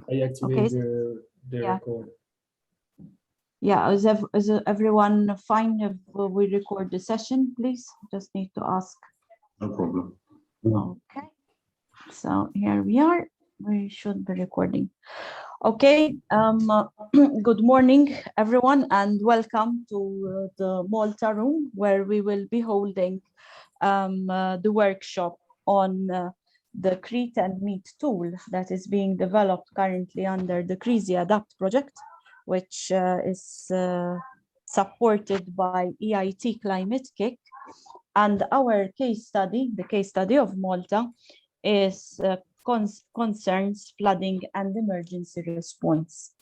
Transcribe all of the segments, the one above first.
I activate the record. Yeah, is everyone fine if we record the session, please? Just need to ask. No problem. Okay, so here we are. We should be recording. Okay, good morning, everyone, and welcome to the Malta room, where we will be holding the workshop on the Create and Meet tool that is being developed currently under the CRISI-ADAPT project, which is supported by EIT Climate Kick. And our case study, the case study of Malta, is concerns flooding and emergency response.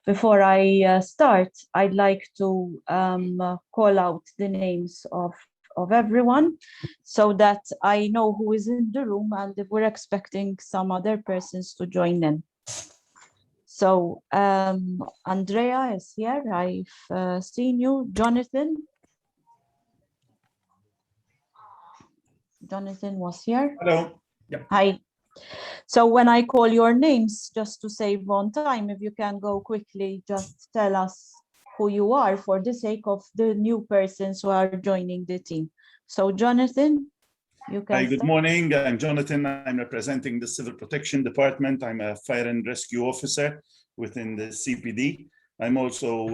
Before I start, I'd like to call out the names of everyone so that I know who is in the room and if we're expecting some other persons to join in. So Andrea is here. I've seen you. Jonathan was here. Hello. Yeah. Hi. So when I call your names, just to save on time, if you can go quickly, just tell us who you are for the sake of the new persons who are joining the team. So Jonathan, you can Hi, good start. morning. I'm Jonathan. I'm representing the Civil Protection Department. I'm a fire and rescue officer within the CPD. I'm also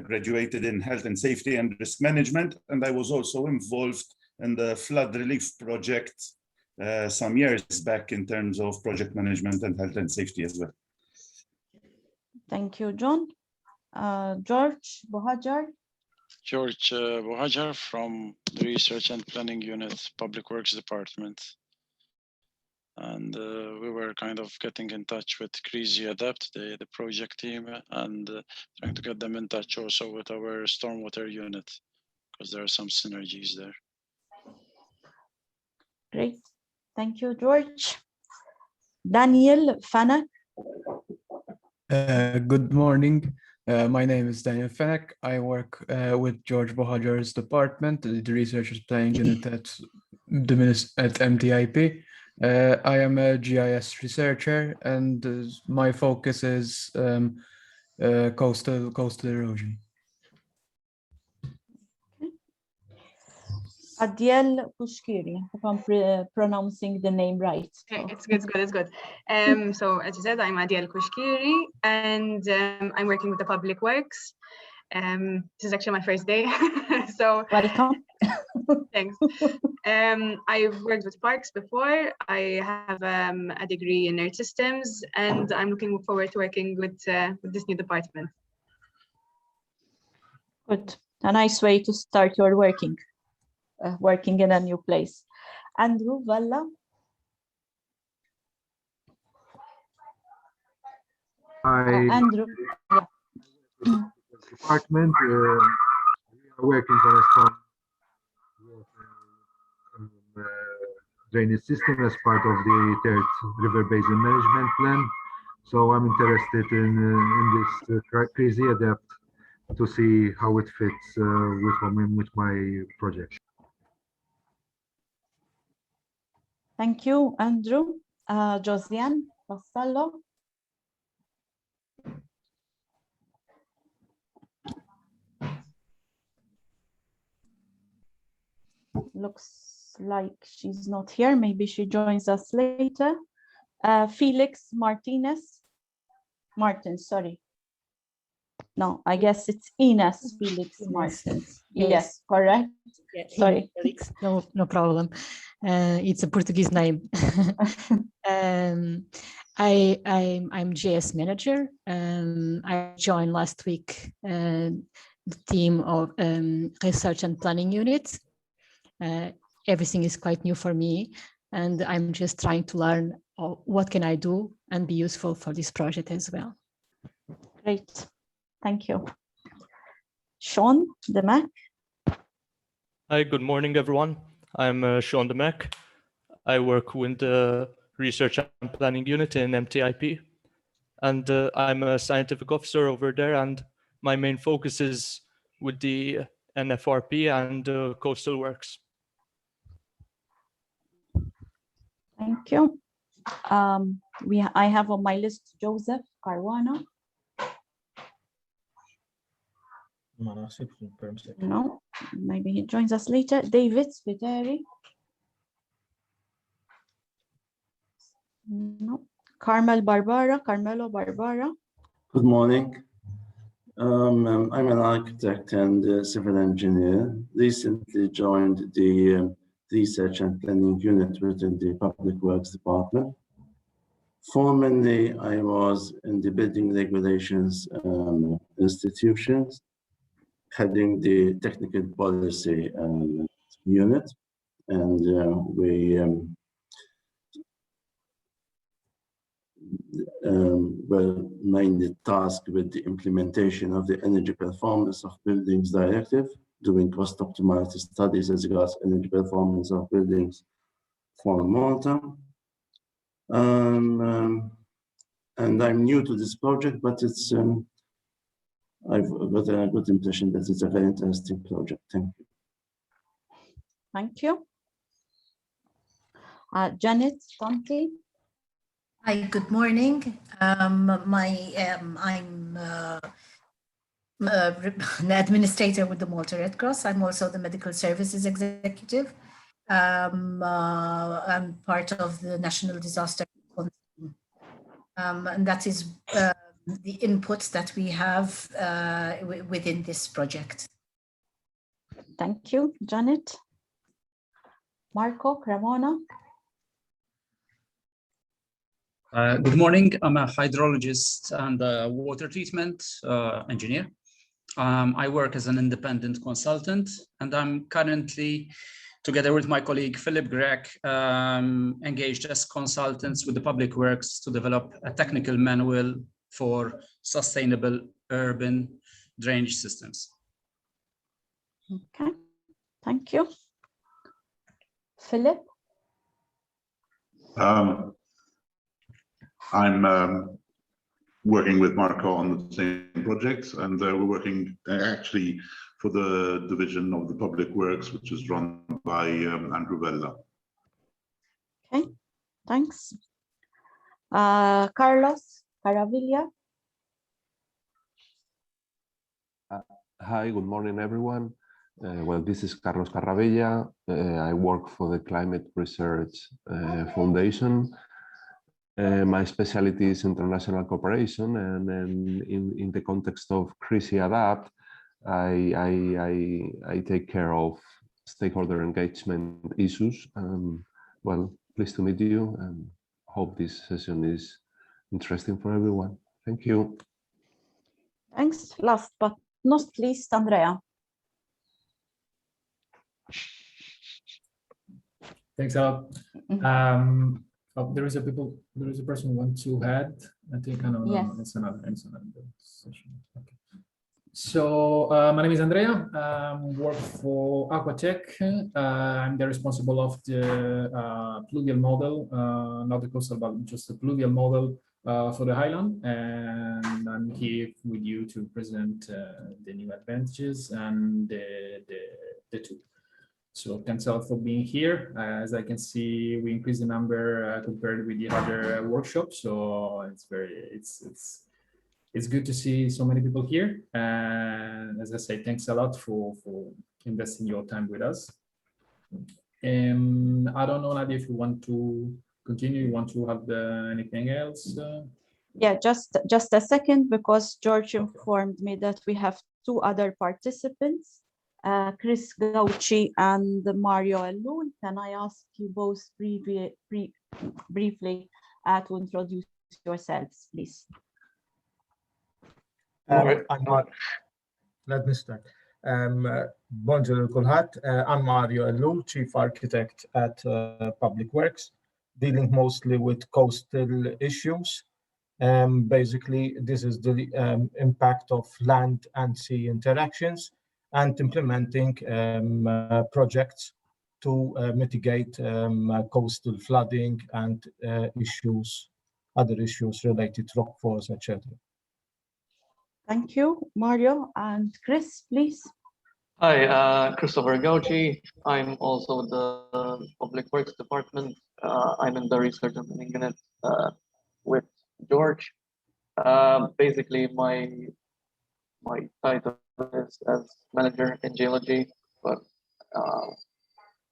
graduated in health and safety and risk management, and I was also involved in the flood relief project some years back in terms of project management and health and safety as well. Thank you, John. George Bohajar. George Bohajar from the Research and Planning Unit, Public Works Department. And we were kind of getting in touch with CRISI-ADAPT, the project team, and trying to get them in touch also with our stormwater unit, because there are some synergies there. Great. Thank you, George. Daniel Fanak. Good morning. My name is Daniel Fanak. I work with George Bohajar's department, the Researchers Planning Unit at MTIP. I am a GIS researcher, and my focus is coastal erosion. Adiel Pushkiri, if I'm pronouncing the name right. Okay, it's good. So as you said, I'm Adiel Kushkiri, and I'm working with the Public Works. This is actually my first day, so welcome. Thanks. I've worked with parks before. I have a degree in Earth Systems, and I'm looking forward to working with this new department. Good. A nice way to start your working in a new place. Andrew Valla. Hi, Andrew. Yeah. Department. We are working on a strong drainage system as part of the third river basin management plan. So I'm interested in this CRISI-ADAPT to see how it fits with my project. Thank you, Andrew. Josiane Vassallo. Looks like she's not here. Maybe she joins us later. Felix Martins, sorry. No, I guess it's Ines Felix Martins. Yes, correct. Yeah, sorry. Felix. No problem. It's a Portuguese name. I'm GS manager. I joined last week the team of Research and Planning Unit. Everything is quite new for me, and I'm just trying to learn what can I do and be useful for this project as well. Great, thank you. Sean Demac. Hi, good morning, everyone. I'm Sean Demac. I work with the Research and Planning Unit in MTIP, and I'm a scientific officer over there, and my main focus is with the NFRP and coastal works. Thank you. I have on my list Joseph Caruana. No, maybe he joins us later. David Spiteri. No. Carmelo Barbara. Good morning. I'm an architect and civil engineer. Recently joined the Research and Planning Unit within the Public Works Department. Formerly, I was in the Building Regulations institutions, heading the Technical Policy Unit, and we were mainly tasked with the implementation of the Energy Performance of Buildings Directive, doing cost optimized studies as regards energy performance of buildings for Malta. And I'm new to this project, but it's I've got a good impression that it's a very interesting project. Thank you. Thank you. Janet Tonti. Hi, good morning. I'm an administrator with the Malta Red Cross. I'm also the medical services executive. I'm part of the National Disaster Response Team. And that is the inputs that we have within this project. Thank you, Janet. Marco Cremona. Good morning. I'm a hydrologist and a water treatment engineer. I work as an independent consultant, and I'm currently, together with my colleague Philip Gregg, engaged as consultants with the Public Works to develop a technical manual for sustainable urban drainage systems. Okay, thank you. Philip? I'm working with Marco on the same projects, and we're working actually for the division of the Public Works, which is run by Andrew Vella. Okay, thanks. Carlos Caravilla. Hi, good morning, everyone. Well, this is Carlos Caravella. I work for the Climate Research Foundation. My specialty is international cooperation, and in the context of CRISI-ADAPT, I take care of stakeholder engagement issues. Well, pleased to meet you, and hope this session is interesting for everyone. Thank you. Thanks. Last but not least, Andrea. Thanks a lot. There is a person who wants to add. I think I know. Yes. No, it's another session. Okay. So my name is Andrea. Work for Aquatech. I'm the responsible of the pluvial model, not the coastal, but just the pluvial model for the Highland. And I'm here with you to present the new advantages and the tool. So thanks a lot for being here. As I can see, we increased the number compared with the other workshops. So it's good to see so many people here. And as I say, thanks a lot for investing your time with us. I don't know, Nadia, if you want to continue, you want to have anything else? Yeah, just a second, because George informed me that we have two other participants. Chris Gauci and Mario Elul. Can I ask you both briefly to introduce yourselves, please? Let me start. Bonjour kulħadd. I'm Mario Elul, Chief Architect at Public Works, dealing mostly with coastal issues. Basically, this is the impact of land and sea interactions, and implementing projects to mitigate coastal flooding and other issues related to rockfalls, etc. Thank you, Mario. And Chris, please. Hi, Christopher Gauci. I'm also the Public Works Department I'm in the research and planning unit with George. Basically, my title is as manager in geology, but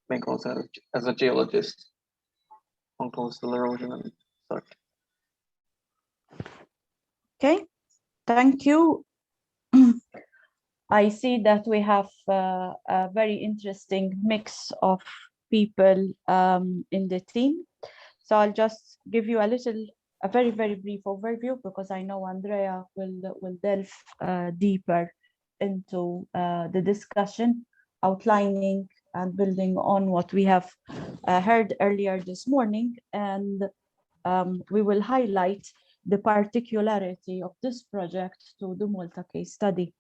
main also as a geologist on coastal erosion and such. Okay, thank you. I see that we have a very interesting mix of people in the team. So I'll just give you a very brief overview, because I know Andrea will delve deeper into the discussion, outlining and building on what we have heard earlier this morning. And we will highlight the particularity of this project to the Malta case study.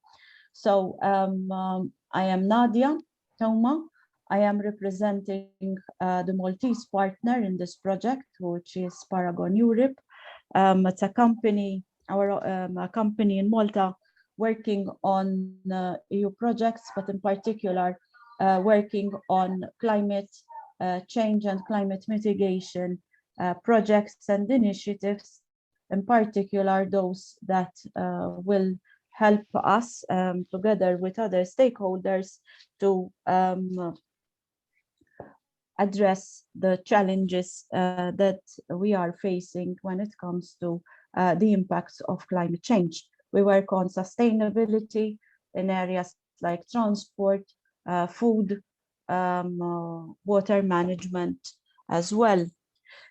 So I am Nadia Touma. I am representing the Maltese partner in this project, which is Paragon Europe. It's a company, a company in Malta working on EU projects, but in particular working on climate change and climate mitigation projects and initiatives, in particular those that will help us together with other stakeholders to address the challenges that we are facing when it comes to the impacts of climate change. We work on sustainability in areas like transport, food, water management as well.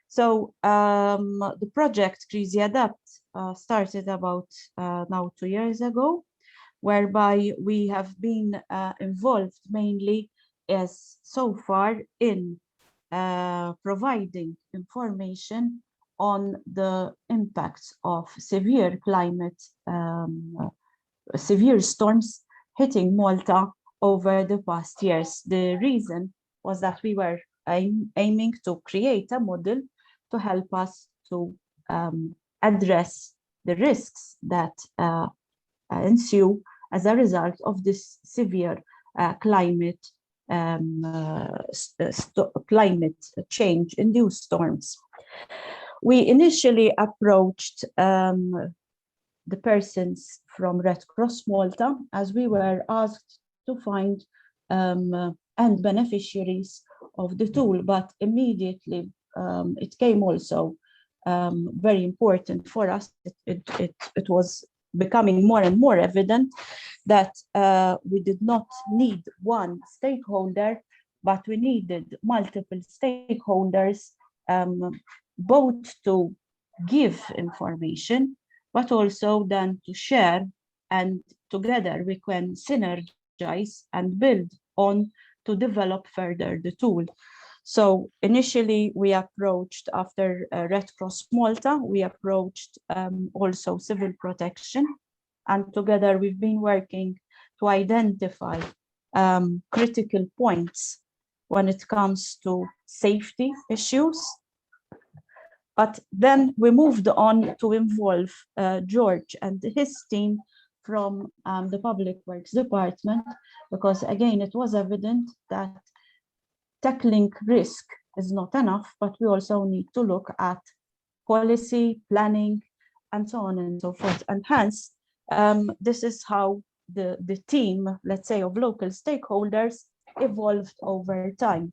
So the project CRISI-ADAPT started about now 2 years ago, whereby we have been involved mainly as so far in providing information on the impacts of severe climate, severe storms hitting Malta over the past years. The reason was that we were aiming to create a model to help us to address the risks that ensue as a result of this severe climate change induced storms. We initially approached the persons from Red Cross Malta, as we were asked to find end beneficiaries of the tool, but immediately it came also very important for us. It was becoming more and more evident that we did not need one stakeholder, but we needed multiple stakeholders, both to give information, but also then to share, and together we can synergize and build on to develop further the tool. So initially we approached, after Red Cross Malta, we approached also civil protection, and together we've been working to identify critical points when it comes to safety issues. But then we moved on to involve George and his team from the Public Works Department, because again, it was evident that tackling risk is not enough, but we also need to look at policy, planning, and so on and so forth. And hence, this is how the team, let's say, of local stakeholders evolved over time.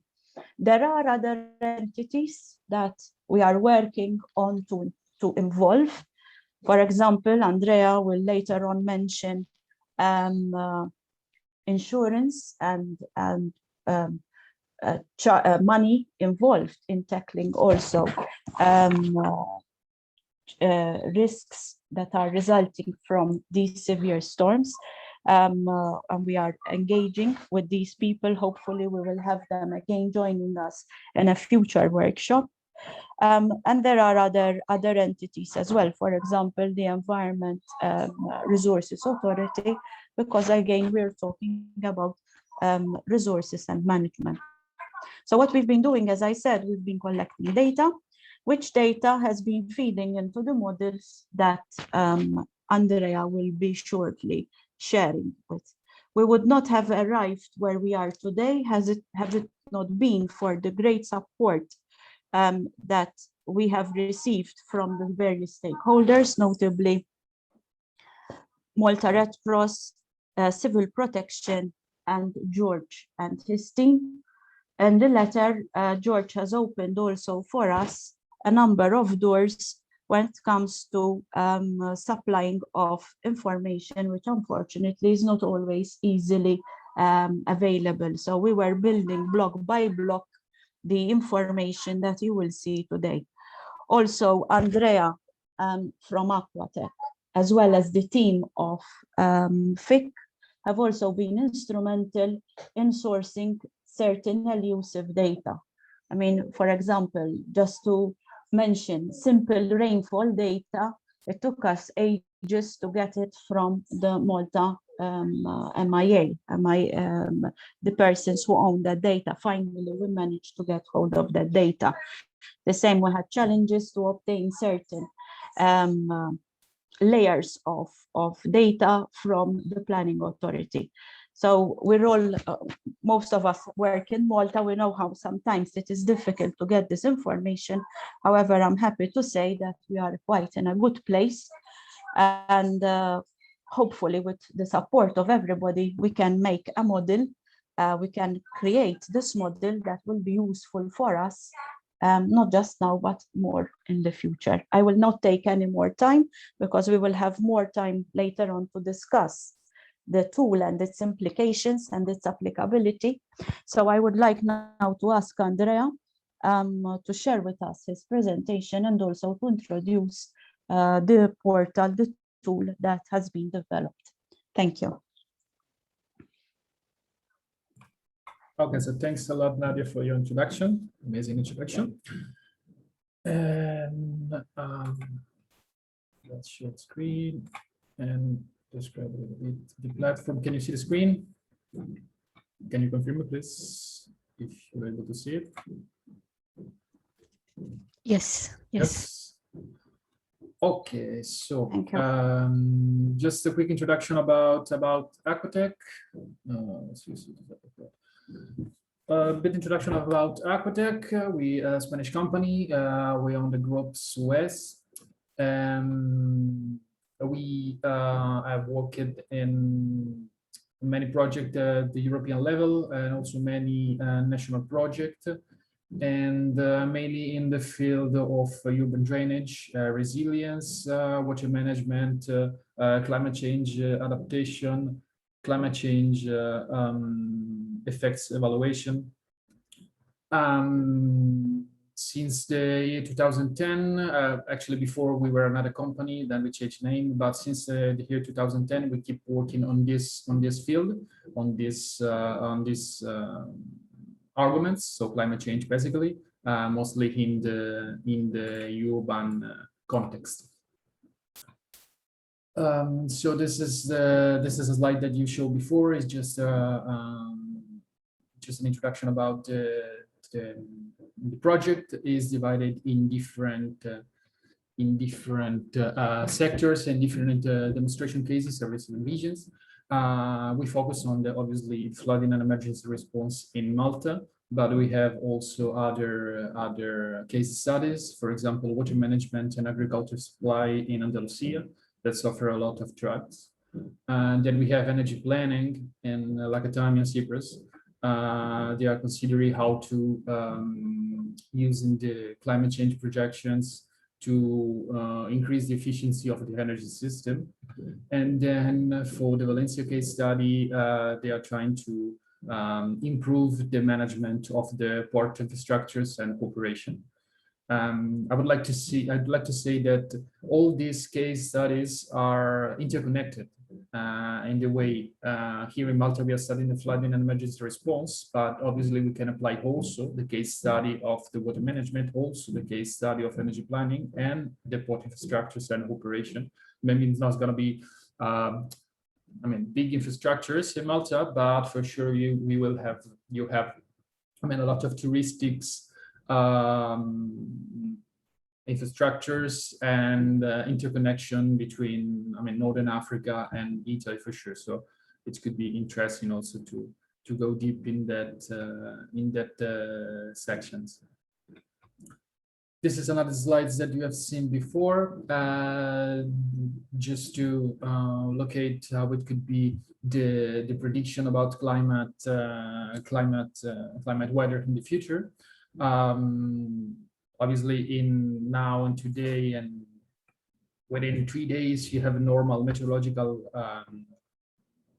There are other entities that we are working on to involve. For example, Andrea will later on mention insurance and money involved in tackling also risks that are resulting from these severe storms. And we are engaging with these people. Hopefully we will have them again joining us in a future workshop. And there are other entities as well, for example, the Environment Resources Authority, because again, we're talking about resources and management. So what we've been doing, as I said, we've been collecting data, which data has been feeding into the models that Andrea will be shortly sharing with. We would not have arrived where we are today had it not been for the great support that we have received from the various stakeholders, notably Malta Red Cross, Civil Protection, and George and his team. And the letter, George has opened also for us a number of doors when it comes to supplying of information, which unfortunately is not always easily available. So we were building block by block the information that you will see today. Also, Andrea from Aquatech, as well as the team of FIC, have also been instrumental in sourcing certain elusive data. I mean, for example, just to mention simple rainfall data, it took us ages to get it from the Malta MIA, the persons who own that data. Finally, we managed to get hold of that data. The same, we had challenges to obtain certain layers of data from the planning authority. So we're all, most of us work in Malta, we know how sometimes it is difficult to get this information. However, I'm happy to say that we are quite in a good place, and hopefully with the support of everybody, we can make a model, we can create this model that will be useful for us, not just now, but more in the future. I will not take any more time because we will have more time later on to discuss the tool and its implications and its applicability. So I would like now to ask Andrea to share with us his presentation and also to introduce the portal, the tool that has been developed. Thank you. Okay, so thanks a lot, Nadia, for your introduction. Amazing introduction. And let's share the screen and describe a little bit the platform. Can you see the screen? Can you confirm it, please, if you're able to see it? Yes. Yes. Okay, so just a quick introduction about Aquatech. A bit introduction about Aquatech. We a Spanish company. We own the group Suez. We have worked in many projects at the European level and also many national projects, and mainly in the field of urban drainage, resilience, water management, climate change adaptation, climate change effects evaluation. Since the year 2010, actually before we were another company, then we changed name, but since the year 2010, we keep working on this field, on this arguments, so climate change basically, mostly in the urban context. So this is a slide that you showed before. It's just an introduction about the project. Is divided in different sectors and different demonstration cases, services and regions. We focus on obviously flooding and emergency response in Malta, but we have also other case studies. For example, water management and agriculture supply in Andalusia that suffer a lot of droughts. And then we have energy planning in Lakatami and Cyprus. They are considering how to using the climate change projections to increase the efficiency of the energy system. And then for the Valencia case study, they are trying to improve the management of the port infrastructures and operation. I'd like to say that all these case studies are interconnected in the way here in Malta we are studying the flooding and emergency response, but obviously we can apply also the case study of the water management, also the case study of energy planning and the port infrastructures and operation. Maybe it's not going to be big infrastructures in Malta, but for sure you have a lot of touristics infrastructures and interconnection between Northern Africa and Italy for sure. So it could be interesting also to go deep in that sections. This is another slides that you have seen before, just to locate how it could be the prediction about climate weather in the future. Obviously, in now and today, and within 3 days, you have a normal meteorological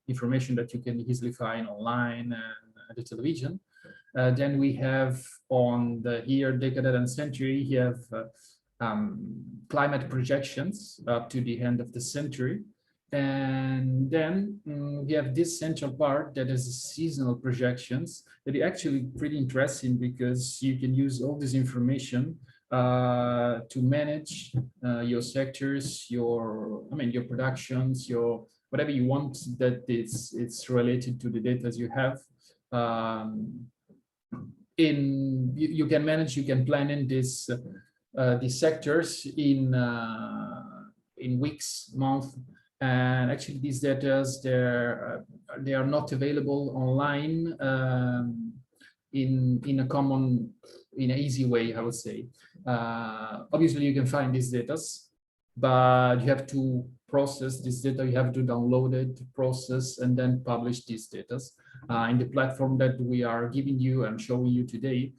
information that you can easily find online and the television. Then we have on the year, decade, and century, you have climate projections up to the end of the century. And then we have this central part that is seasonal projections that are actually pretty interesting because you can use all this information to manage your sectors, your productions, your whatever you want that it's related to the data you have. You can manage, you can plan in these sectors in weeks, months, and actually these data they are not available online in an easy way, I would say. Obviously, you can find these data, but you have to process this data. You have to download it, process, and then publish these data. In the platform that we are giving you and showing you today,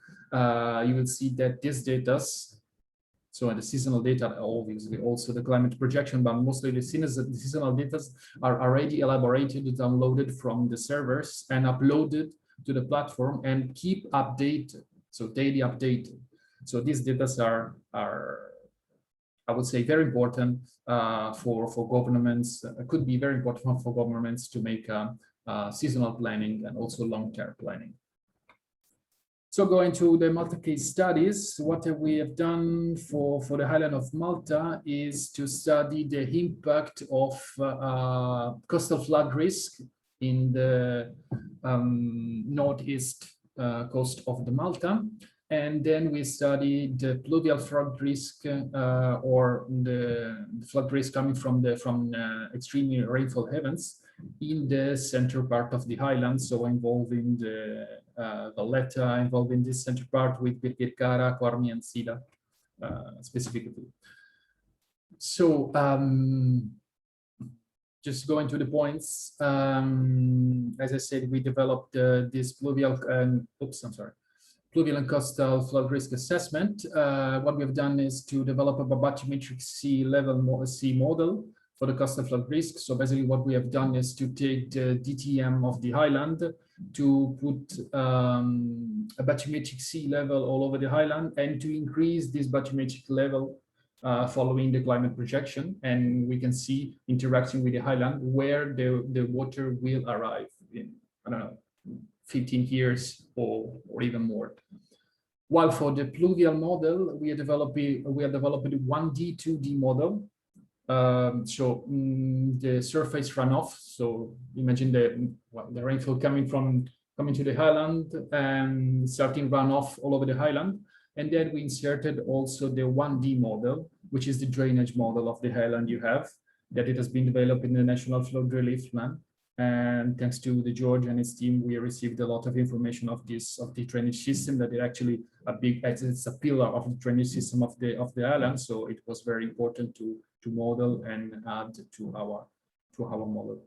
you will see that these data, so the seasonal data, obviously also the climate projection, but mostly the seasonal data are already elaborated, downloaded from the servers and uploaded to the platform and keep updated, so daily updated. So these data are I would say very important for governments. Could be very important for governments to make seasonal planning and also long-term planning. So going to the Malta case studies, what we have done for the island of Malta is to study the impact of coastal flood risk in the northeast coast of the Malta. And then we studied the pluvial flood risk or the flood risk coming from extreme rainfall events in the center part of the island, so involving the Valletta, involving this center part with Birkirkara, Cormi, and Sila specifically. So just going to the points, as I said, we developed this pluvial pluvial and coastal flood risk assessment. What we've done is to develop a bathymetric sea level model for the coastal flood risk. So basically what we have done is to take the DTM of the island to put a bathymetric sea level all over the island and to increase this bathymetric level following the climate projection. And we can see interacting with the island where the water will arrive in, I don't know, 15 years or even more. While for the pluvial model, we are developing a 1D, 2D model. The surface runoff. So imagine the rainfall coming to the island and starting runoff all over the island. And then we inserted also the 1D model, which is the drainage model of the island you have, that it has been developed in the National Flood Relief Plan. And thanks to the George and his team, we received a lot of information of the drainage system that is actually it's a pillar of the drainage system of the island. So it was very important to model and add to our model.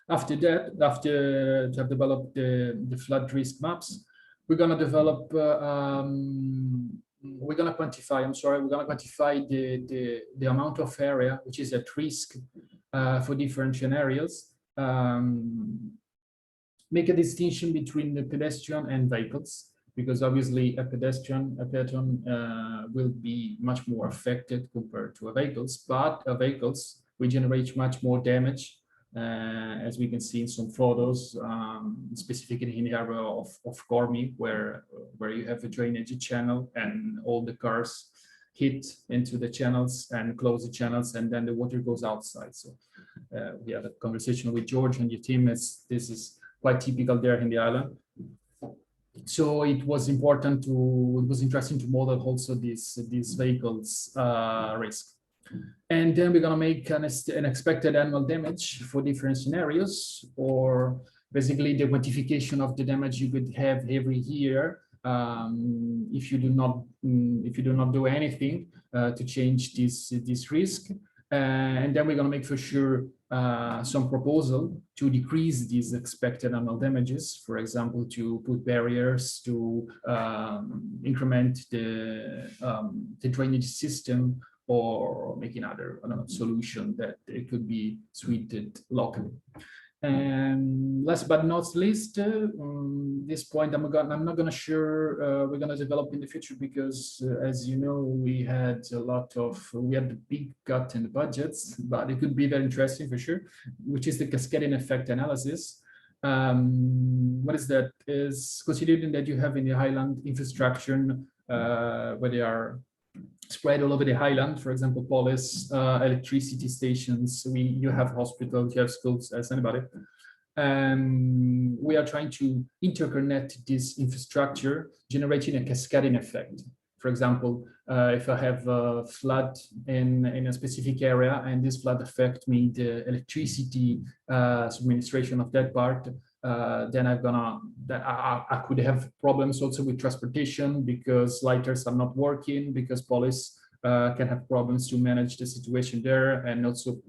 After that, after to have developed the flood risk maps, we're gonna develop we're gonna quantify the amount of area which is at risk for different scenarios. Make a distinction between the pedestrian and vehicles, because obviously a pedestrian will be much more affected compared to a vehicles, but vehicles will generate much more damage, as we can see in some photos, specifically in the area of Cormi, where you have a drainage channel and all the cars hit into the channels and close the channels, and then the water goes outside. So we had a conversation with George and your team. This is quite typical there in the island. So it was interesting to model also these vehicles risk. And then we're gonna make an expected annual damage for different scenarios, or basically the quantification of the damage you could have every year if you do not do anything to change this risk. And then we're going to make for sure some proposal to decrease these expected annual damages, for example, to put barriers, to increment the drainage system, or making other solution that it could be treated locally. And last but not least, this point I'm not gonna sure we're gonna develop in the future, because as you know, we had a big cut in the budgets, but it could be very interesting for sure, which is the cascading effect analysis. What is that? Is considering that you have in the highland infrastructure where they are spread all over the highland, for example, police, electricity stations, you have hospitals, you have schools, as anybody. We are trying to interconnect this infrastructure, generating a cascading effect. For example, if I have a flood in a specific area and this flood affects me, the electricity administration of that part, then I could have problems also with transportation, because lighters are not working, because police can have problems to manage the situation there, and also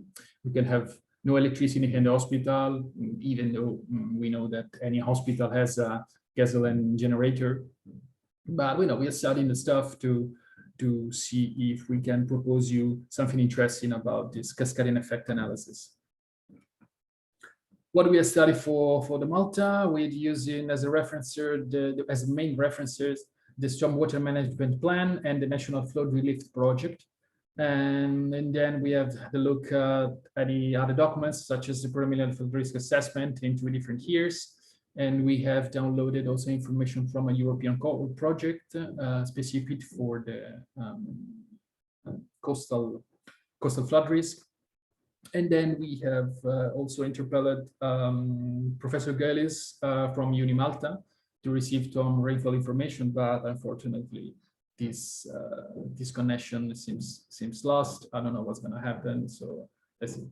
we can have no electricity in the hospital, even though we know that any hospital has a gasoline generator. But we are studying the stuff to see if we can propose you something interesting about this cascading effect analysis. What we are studying for the Malta, we're using as a referencer, as main references, the stormwater management plan and the national flood relief project. And then we have to look at any other documents, such as the preliminary flood risk assessment in 2 different years. And we have downloaded also information from a European project specific for the coastal flood risk. And then we have also interpelled Professor Gelis from Uni Malta to receive some rainfall information, but unfortunately, this connection seems lost. I don't know what's going to happen, so let's see.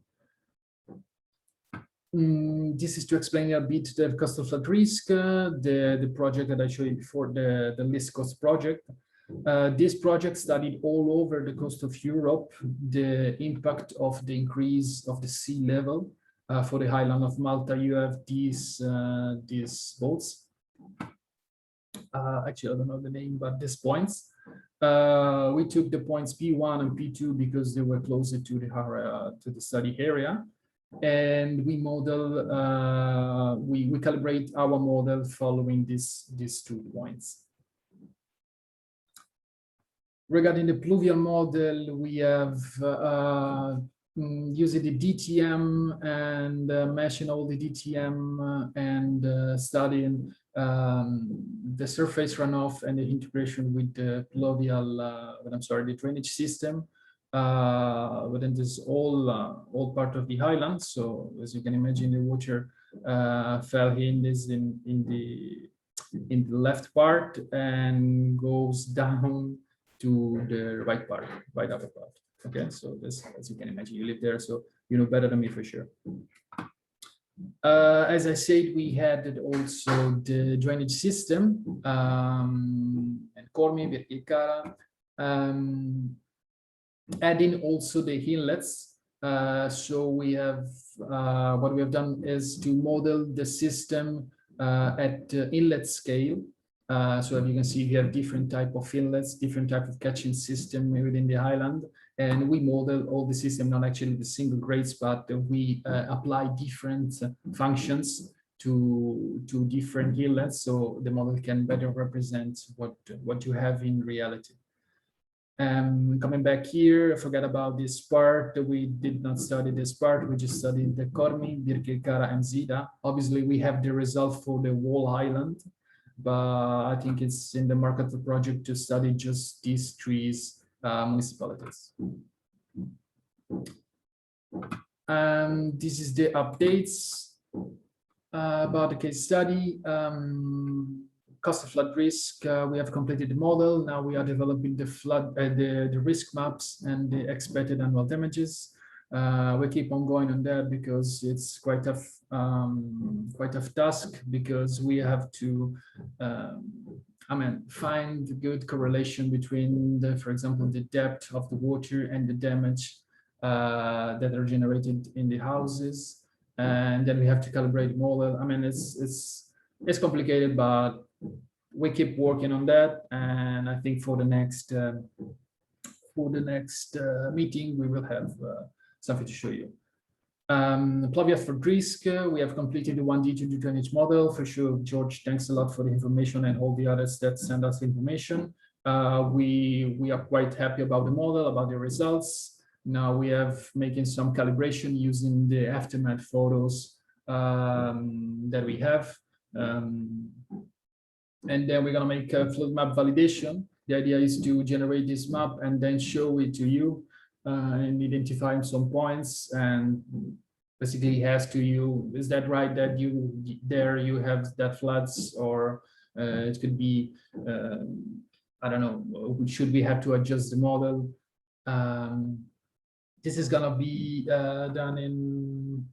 This is to explain a bit the coastal flood risk, the project that I showed you before, the list coast project. This project studied all over the coast of Europe the impact of the increase of the sea level. For the highland of Malta, you have these boats. Actually, I don't know the name, but these points. We took the points P1 and P2 because they were closer to the study area, and we model. We calibrate our model following these 2 points. Regarding the pluvial model, we have using the DTM and meshing all the DTM and studying the surface runoff and the integration with the pluvial, the drainage system within this all part of the highland. So as you can imagine, the water fell in the left part and goes down to the right upper part. Okay, so this, as you can imagine, you live there, so you know better than me for sure. As I said, we had also the drainage system and Cormi, Birkirkara, adding also the inlets. So we have what we have done is to model the system at inlet scale. So as you can see, we have different type of inlets, different type of catching system within the highland, and we model all the system, not actually the single grades, but we apply different functions to different inlets, so the model can better represent what you have in reality. Coming back here, I forgot about this part. We did not study this part. We just studied the Cormi, Birkirkara, and Zida. Obviously, we have the result for the whole island, but I think it's in the mark of the project to study just these 3 municipalities. This is the updates about the case study. Cost of flood risk, we have completed the model. Now we are developing the the risk maps and the expected annual damages. We keep on going on that because it's quite tough task, because we have to find a good correlation between the, for example, the depth of the water and the damage that are generated in the houses. And then we have to calibrate the model. It's complicated, but we keep working on that. And I think for the next meeting, we will have something to show you. Pluvia for risk, we have completed the 1D to 2 model. For sure, George, thanks a lot for the information and all the others that send us information. We are quite happy about the model, about the results. Now we have making some calibration using the aftermath photos that we have. And then we're gonna make a fluid map validation. The idea is to generate this map and then show it to you and identifying some points and basically ask to you, is that right that you have that floods, or it could be, I don't know, should we have to adjust the model? This is gonna be done in,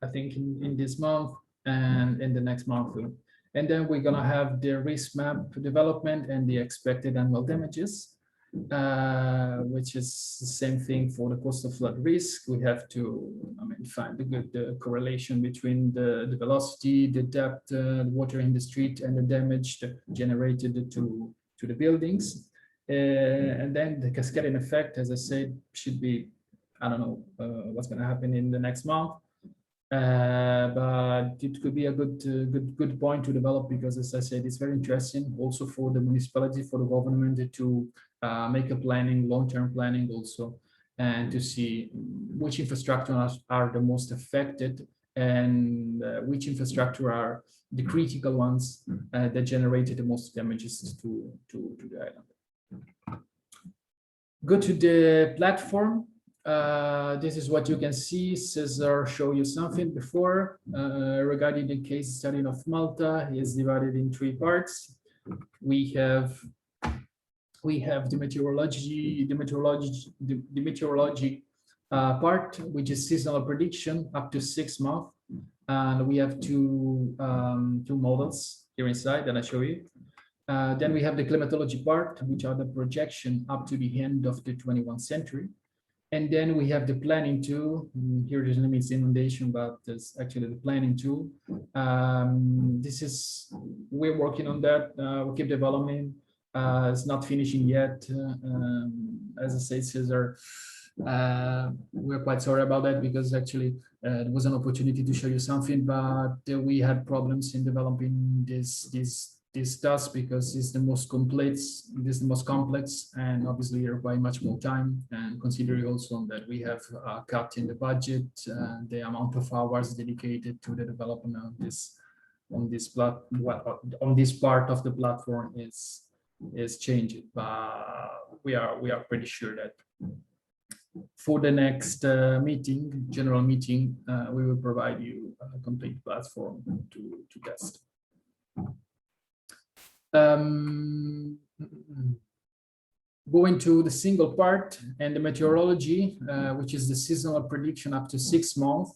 I think in this month and in the next month. And then we're gonna have the risk map development and the expected annual damages, which is the same thing for the cost of flood risk. We have to find a good correlation between the velocity, the depth, the water in the street, and the damage generated to the buildings. And then the cascading effect, as I said, should be, I don't know what's going to happen in the next month. But it could be a good point to develop, because, as I said, it's very interesting also for the municipality, for the government to make a planning, long-term planning also, and to see which infrastructure are the most affected and which infrastructure are the critical ones that generated the most damages to the island. Go to the platform. This is what you can see. Cesar showed you something before regarding the case study of Malta. It is divided in 3 parts. We have the meteorology part, which is seasonal prediction up to 6 months, and we have two models here inside that I show you. Then we have the climatology part, which are the projection up to the end of the 21st century. And then we have the planning tool. Here the name is inundation, but it's actually the planning tool. We're working on that. We keep developing. It's not finishing yet. As I say, Cesar, we're quite sorry about that, because actually there was an opportunity to show you something, but we had problems in developing this task, because it's the most complex, and obviously require much more time, and considering also that we have cut in the budget, the amount of hours dedicated to the development of this on this part of the platform is changing, but we are pretty sure that for the next general meeting, we will provide you a complete platform to test. Going to the single part and the meteorology, which is the seasonal prediction up to 6 months.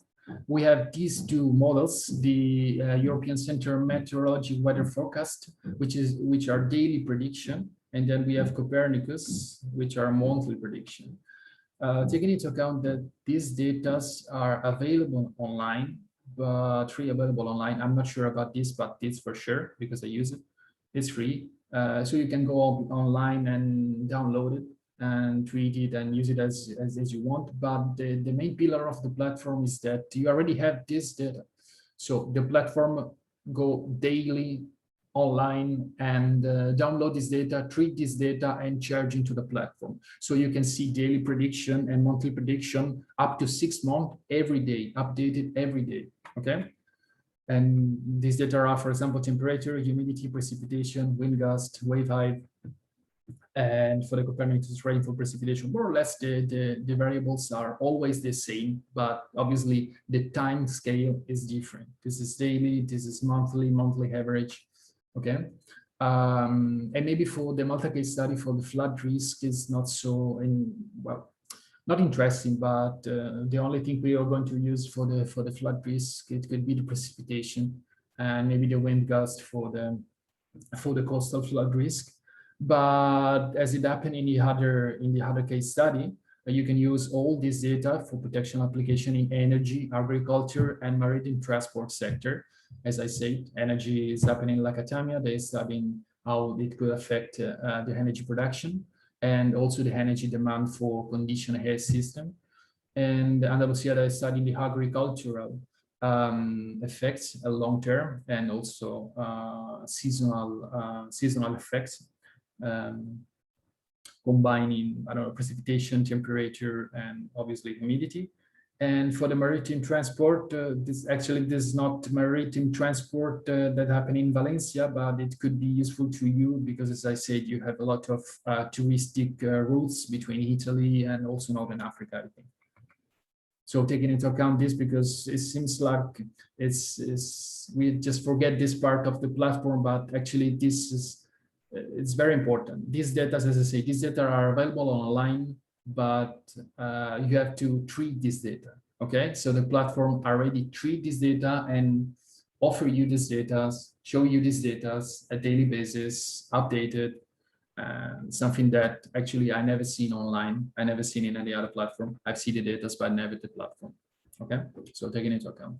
We have these 2 models, the European Center Meteorology Weather Forecast, which are daily prediction, and then we have Copernicus, which are monthly prediction. Taking into account that these data are available online, but free available online. I'm not sure about this, but it's for sure because I use it. It's free, so you can go online and download it and treat it and use it as you want. But the main pillar of the platform is that you already have this data. So the platform go daily online and download this data, treat this data, and charge into the platform. So you can see daily prediction and monthly prediction up to 6 months every day, updated every day. Okay. And these data are, for example, temperature, humidity, precipitation, wind gust, wave height, and for the Copernicus rainfall, precipitation. More or less, the variables are always the same, but obviously the time scale is different. This is daily, this is monthly average. Okay. And maybe for the Malta case study for the flood risk is not so not interesting, but the only thing we are going to use for the flood risk, it could be the precipitation and maybe the wind gust for the for the coastal flood risk. But as it happened in the other case study, you can use all this data for protection application in energy, agriculture, and maritime transport sector. As I said, energy is happening in Lacatamia. They're studying how it could affect the energy production and also the energy demand for conditioned air system. And Andalusia, they're studying the agricultural effects long term and also seasonal effects, combining, I don't know, precipitation, temperature, and obviously humidity. And for the maritime transport, this is not maritime transport that happened in Valencia, but it could be useful to you because, as I said, you have a lot of touristic routes between Italy and also Northern Africa, I think. So taking into account this, because it seems like we just forget this part of the platform, but actually this is, it's very important. These data, as I say, these data are available online, but you have to treat this data, okay? So the platform already treat this data and offer you this data, show you this data at daily basis, updated, something that actually I never seen online. I never seen in any other platform. I've seen the data, but never the platform, okay? So taking into account.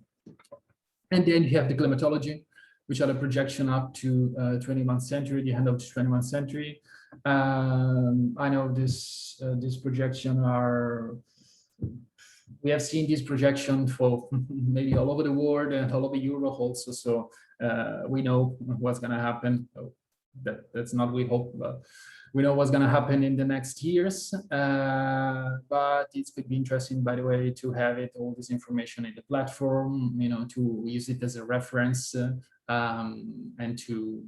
And then you have the climatology, which are the projection up to 21st century, the end of the 21st century. I know this projection we have seen this projection for maybe all over the world and all over Europe also. So we know what's going to happen. That's not we hope, but we know what's going to happen in the next years. But it could be interesting, by the way, to have all this information in the platform, you know, to use it as a reference and to,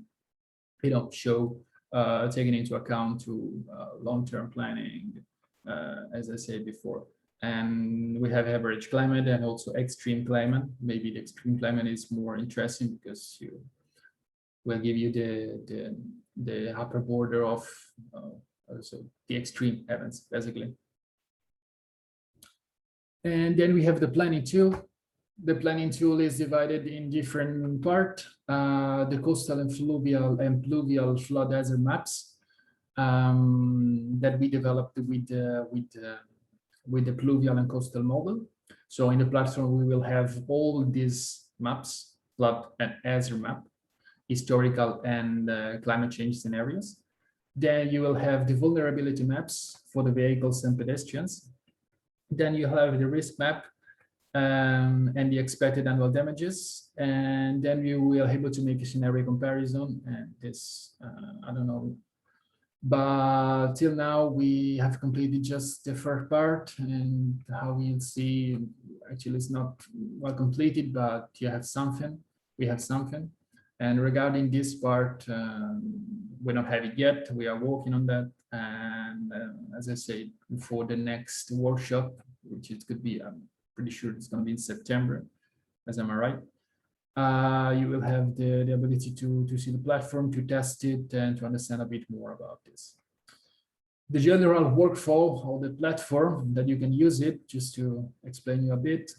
you know, show taking into account to long-term planning, as I said before. And we have average climate and also extreme climate. Maybe the extreme climate is more interesting because you will give you the upper border of so the extreme events, basically. And then we have the planning tool. The planning tool is divided in different parts. The coastal and pluvial flood hazard maps that we developed with the pluvial and coastal model. So in the platform, we will have all these maps, flood and hazard map, historical and climate change scenarios. Then you will have the vulnerability maps for the vehicles and pedestrians. Then you have the risk map and the expected annual damages. And then we will be able to make a scenario comparison. And this, I don't know, but till now we have completed just the first part, and how we'll see, actually it's not well completed, but you have something, we have something. And regarding this part, we don't have it yet. We are working on that. And as I said, for the next workshop, which it could be, I'm pretty sure it's going to be in September, as am I right? You will have the ability to see the platform, to test it, and to understand a bit more about this. The general workflow of the platform that you can use it, just to explain you a bit,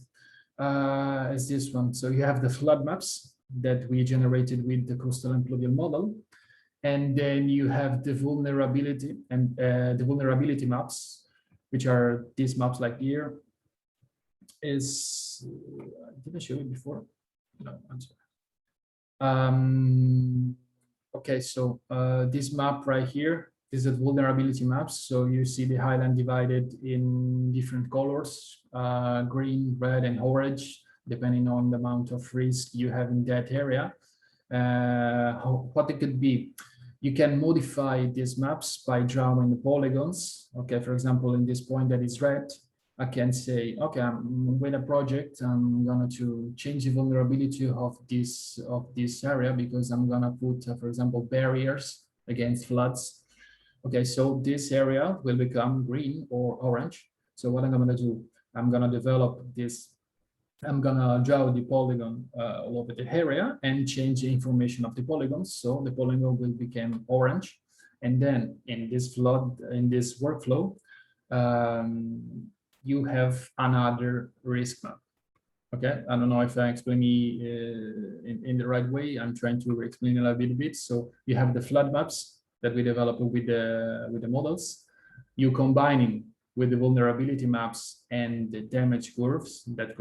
is this one. So you have the flood maps that we generated with the coastal and pluvial model. And then you have the vulnerability and the vulnerability maps, which are these maps like here. Did I show it before? No, I'm sorry. Okay, so this map right here is the vulnerability maps. So you see the highland divided in different colors, green, red, and orange, depending on the amount of risk you have in that area. What it could be, you can modify these maps by drawing the polygons. Okay, for example, in this point that is red, I can say, okay, I'm with a project, I'm going to change the vulnerability of this area because I'm going to put, for example, barriers against floods. Okay, so this area will become green or orange. So what I'm going to do, I'm going to develop this, I'm going to draw the polygon all over the area and change the information of the polygons. So the polygon will become orange. And then in this workflow, you have another risk map. Okay, I don't know if I explain me in the right way. I'm trying to explain it a little bit. So you have the flood maps that we developed with the models. You combining with the vulnerability maps and the damage curves that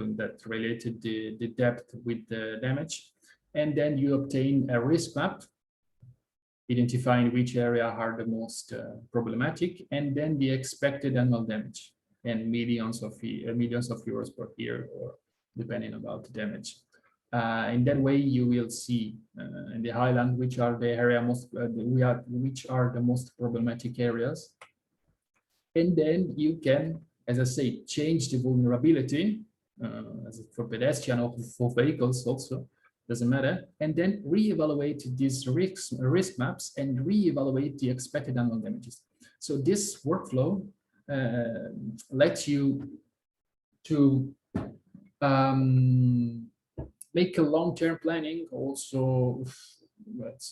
related the depth with the damage, and then you obtain a risk map, identifying which area are the most problematic, and then the expected annual damage and millions of euros per year, or depending about the damage. In that way, you will see in the highland which are the area which are the most problematic areas, and then you can, as I say, change the vulnerability for pedestrian or for vehicles also. Doesn't matter, and then re-evaluate these risk maps and re-evaluate the expected annual damages. So this workflow lets you to make a long-term planning, also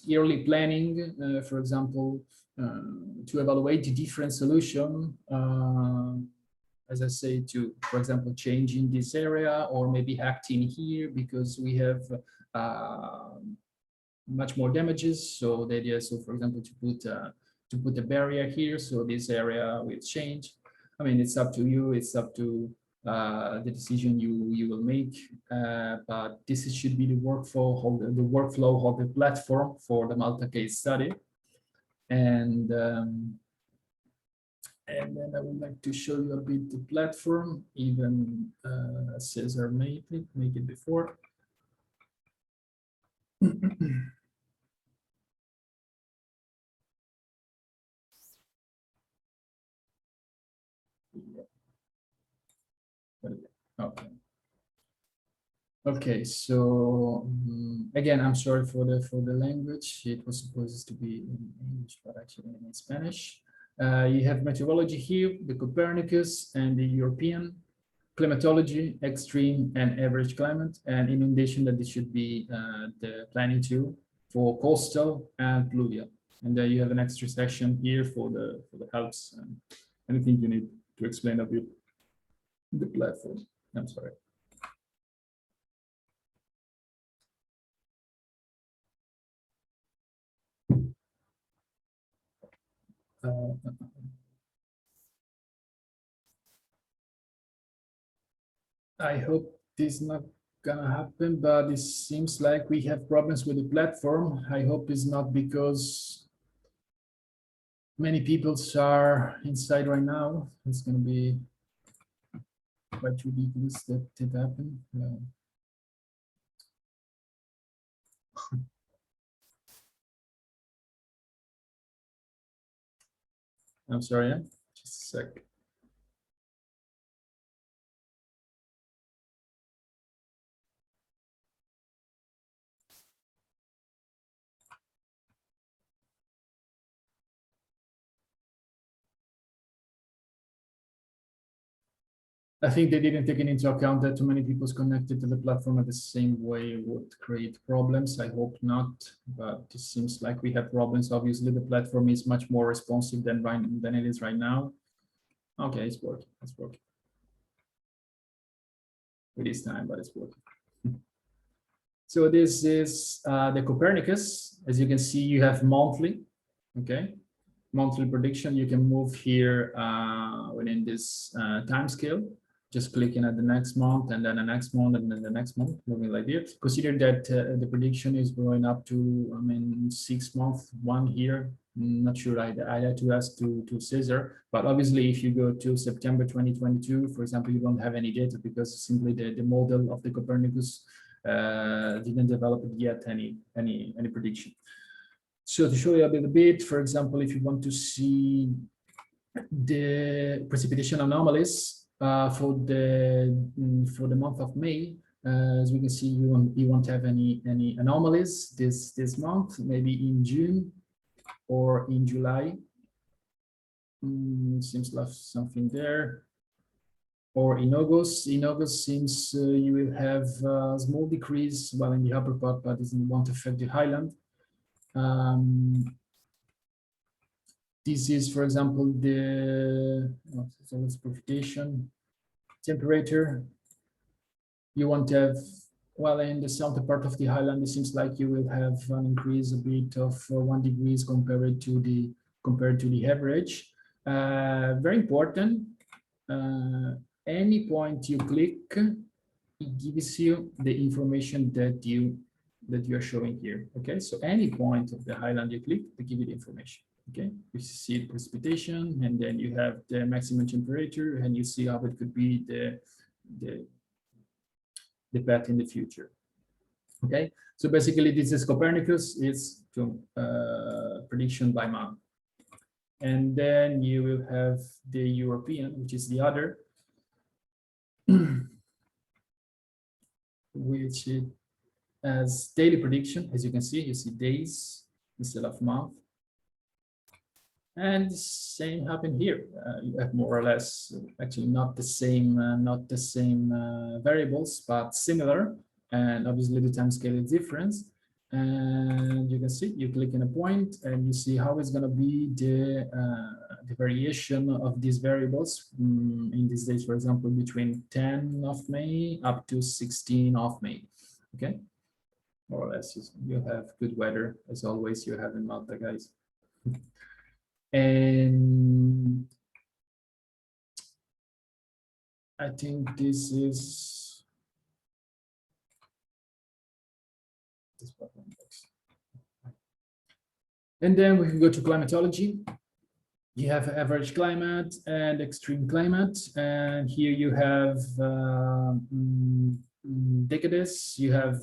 yearly planning, for example, to evaluate the different solution, as I say, to, for example, change in this area, or maybe acting here because we have much more damages. So the idea is, so for example, to put a barrier here, so this area will change. I mean, it's up to you. It's up to the decision you will make. But this should be the workflow of the platform for the Malta case study. And then I would like to show you a bit the platform. Even Cesar made it before. Okay. Okay, so again, I'm sorry for the language. It was supposed to be in English, but actually in Spanish. You have meteorology here, the Copernicus and the European, climatology, extreme and average climate, and inundation, that this should be the planning tool for coastal and pluvial. And then you have an extra section here for the helps and anything you need to explain a bit the platform. I'm sorry. I hope this is not gonna happen, but it seems like we have problems with the platform. I hope it's not because many people are inside right now. It's gonna be quite ridiculous that it happened. I'm sorry, just a sec. I think they didn't take into account that too many people connected to the platform at the same way would create problems. I hope not, but it seems like we have problems. Obviously, the platform is much more responsive than it is right now. Okay, it's working. It's working. It is time, but it's working. So this is the Copernicus. As you can see, you have monthly. Okay, monthly prediction. You can move here within this time scale. Just clicking at the next month, and then the next month, and then the next month, moving like this. Consider that the prediction is going up to, I mean, 6 months, one here. Not sure, I had to ask to Cesar, but obviously if you go to September 2022, for example, you don't have any data because simply the model of the Copernicus didn't develop yet any prediction. So to show you a little bit, for example, if you want to see the precipitation anomalies for the month of May, as we can see, you won't have any anomalies this month. Maybe in June or in July, seems like something there. Or in August. In August, seems you will have a small decrease while in the upper part, but it won't affect the highland. This is, for example, the precipitation temperature. You won't have, well, in the southern part of the highland, it seems like you will have an increase a bit of 1 degree compared to the average. Very important. Any point you click, it gives you the information that you are showing here. Okay, so any point of the highland you click, they give you the information. Okay, you see the precipitation, and then you have the maximum temperature, and you see how it could be the path in the future. Okay, so basically this is Copernicus, it's to prediction by month. And then you will have the European, which is the other, which is as daily prediction. As you can see, you see days instead of month. And the same happened here. You have more or less, actually not the same variables, but similar. And obviously the time scale is different. And you can see, you click in a point and you see how it's going to be the variation of these variables in these days, for example, between 10 of May up to 16 of May. Okay, more or less, you have good weather as always. You have in Malta, guys. And I think this is this button. And then we can go to climatology. You have average climate and extreme climate, and here you have decades. You have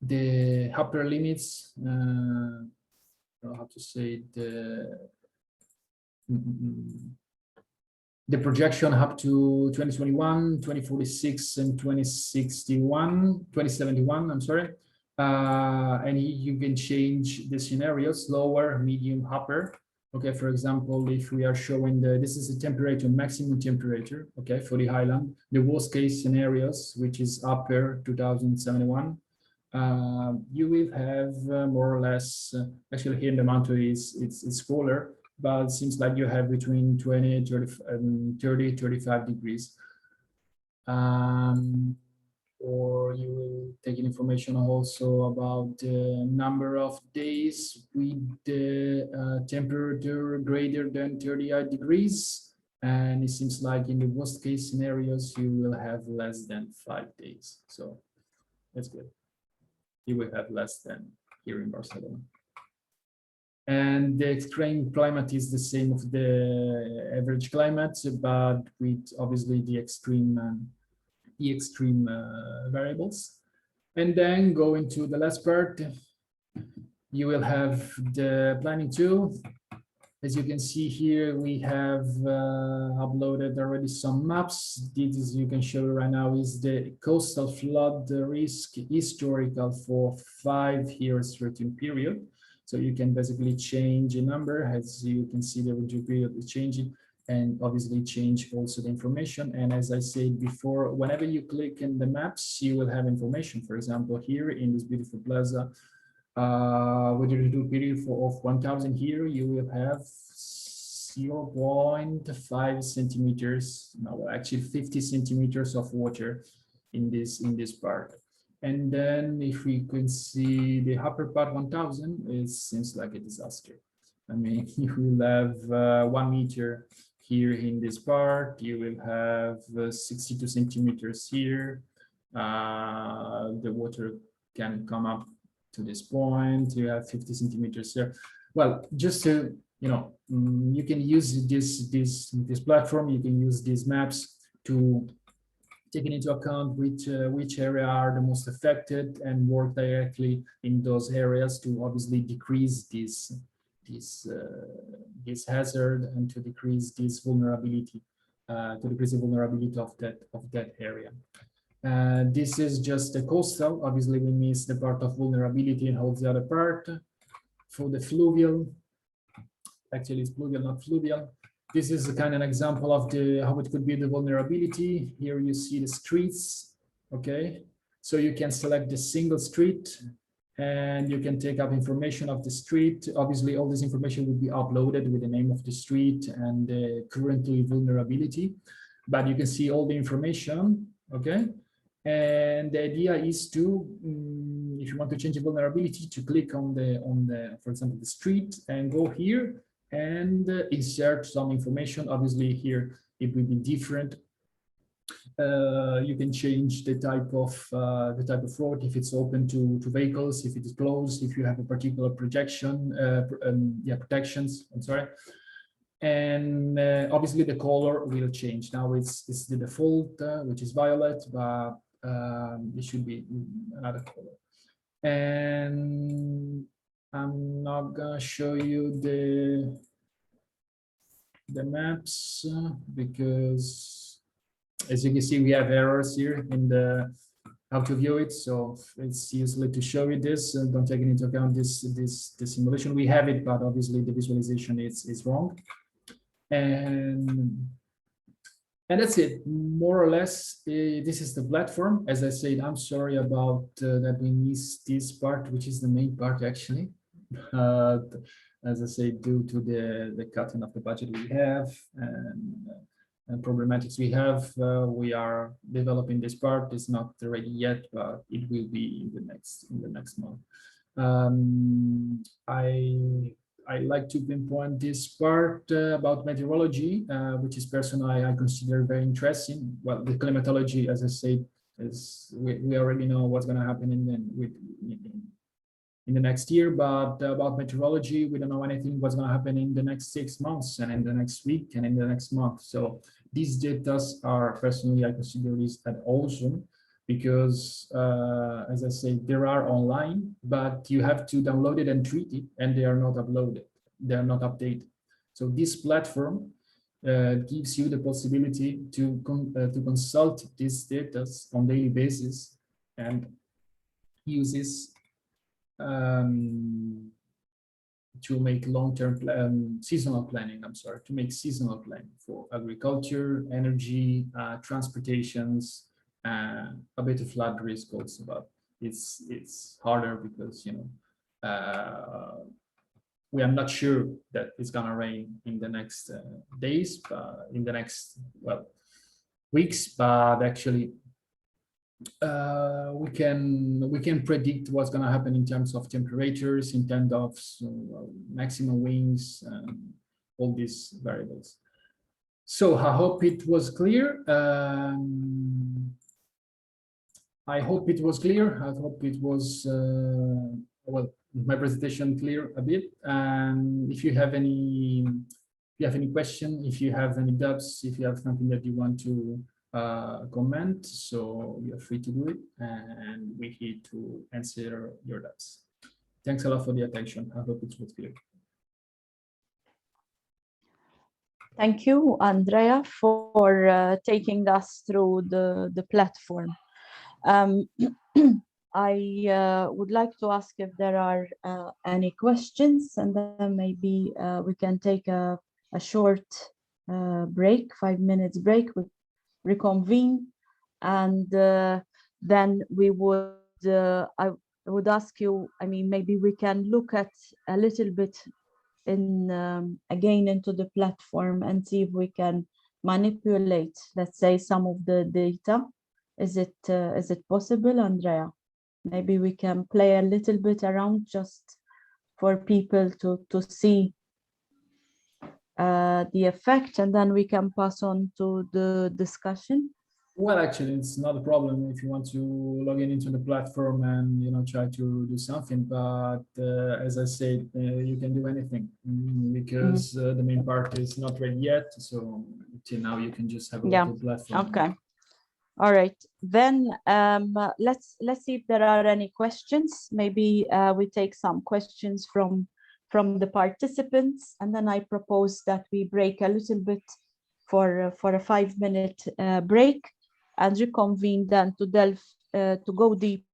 the upper limits. I don't know how to say the projection up to 2021, 2046, and 2071. I'm sorry. And you can change the scenarios, lower, medium, upper. Okay, for example, if we are showing this is the temperature, maximum temperature, okay, for the highland, the worst case scenarios, which is upper 2071, you will have more or less, actually here in the mountain it's cooler, but it seems like you have between 20, 30, 35 degrees. Or you will take information also about the number of days with the temperature greater than 38 degrees. And it seems like in the worst case scenarios, you will have less than 5 days. So that's good. You will have less than here in Barcelona. And the extreme climate is the same of the average climate, but with obviously the extreme variables. And then going to the last part, you will have the planning tool. As you can see here, we have uploaded already some maps. This you can show right now is the coastal flood risk historical for 5 years certain period. So you can basically change a number. As you can see, the review period is changing, and obviously change also the information. And as I said before, whenever you click in the maps, you will have information. For example, here in this beautiful plaza, with the review period of 1000 here, you will have 0.5 centimeters, no, actually 50 centimeters of water in this part. And then if we could see the upper part 1000, it seems like a disaster. I mean, you will have 1 meter here in this part, you will have 62 centimeters here. The water can come up to this point. You have 50 centimeters there. Well, just to, you know, you can use this platform, you can use these maps to taking into account which area are the most affected and work directly in those areas to obviously decrease this hazard and to decrease this vulnerability, of that area. This is just the coastal. Obviously, we miss the part of vulnerability and holds the other part. For the fluvial, actually it's fluvial, not fluvial. This is a kind of an example of how it could be the vulnerability. Here you see the streets, okay? So you can select the single street and you can take up information of the street. Obviously, all this information will be uploaded with the name of the street and the currently vulnerability. but you can see all the information, okay? And the idea is to, if you want to change the vulnerability, to click on the, for example, the street, and go here and insert some information. Obviously here it will be different. You can change the type of road, if it's open to vehicles, if it is closed, if you have a particular projection, protections, I'm sorry. And obviously the color will change. Now it's the default, which is violet, but it should be another color. And I'm not gonna show you the maps because, as you can see, we have errors here in the how to view it. So it's useless to show you this. Don't take into account this simulation. We have it, but obviously the visualization is wrong. And that's it, more or less. This is the platform. As I said, I'm sorry about that we missed this part, which is the main part actually. As I say, due to the cutting of the budget we have and problematics we have, we are developing this part. It's not ready yet, but it will be in the next month. I like to pinpoint this part about meteorology, which is personally I consider very interesting. Well, the climatology, as I said, is we already know what's going to happen in the next year, but about meteorology, we don't know anything what's going to happen in the next 6 months and in the next week and in the next month. So these data are personally I consider this awesome. Because, as I say, they are online, but you have to download it and treat it, and they are not uploaded. They are not updated. So this platform gives you the possibility to consult these data on daily basis and uses to make long-term seasonal planning. I'm sorry, to make seasonal planning for agriculture, energy, transportations. A bit of flood risk also, but it's harder because we are not sure that it's gonna rain in the next days, in the next weeks, but actually we can predict what's gonna happen in terms of temperatures, in terms of maximum winds, all these variables. So I hope it was clear. I hope it was clear. I hope it was, well, my presentation clear a bit. And if you have any question, if you have any doubts, if you have something that you want to comment, so you're free to do it. And we're here to answer your doubts. Thanks a lot for the attention. I hope it was clear. Thank you, Andrea, for taking us through the platform. I would like to ask if there are any questions, and then maybe we can take a short break, 5 minutes break, we reconvene, and then we would, I would ask you, I mean, maybe we can look at a little bit again into the platform and see if we can manipulate, let's say, some of the data. Is it possible, Andrea? Maybe we can play a little bit around just for people to see the effect, and then we can pass on to the discussion. Well, actually, it's not a problem if you want to log into the platform and try to do something. But as I said, you can do anything because the main part is not ready yet. So till now, you can just have a look at the platform. Okay. All right. Then let's see if there are any questions. Maybe we take some questions from the participants, and then I propose that we break a little bit for a 5-minute break and reconvene then to delve to go deep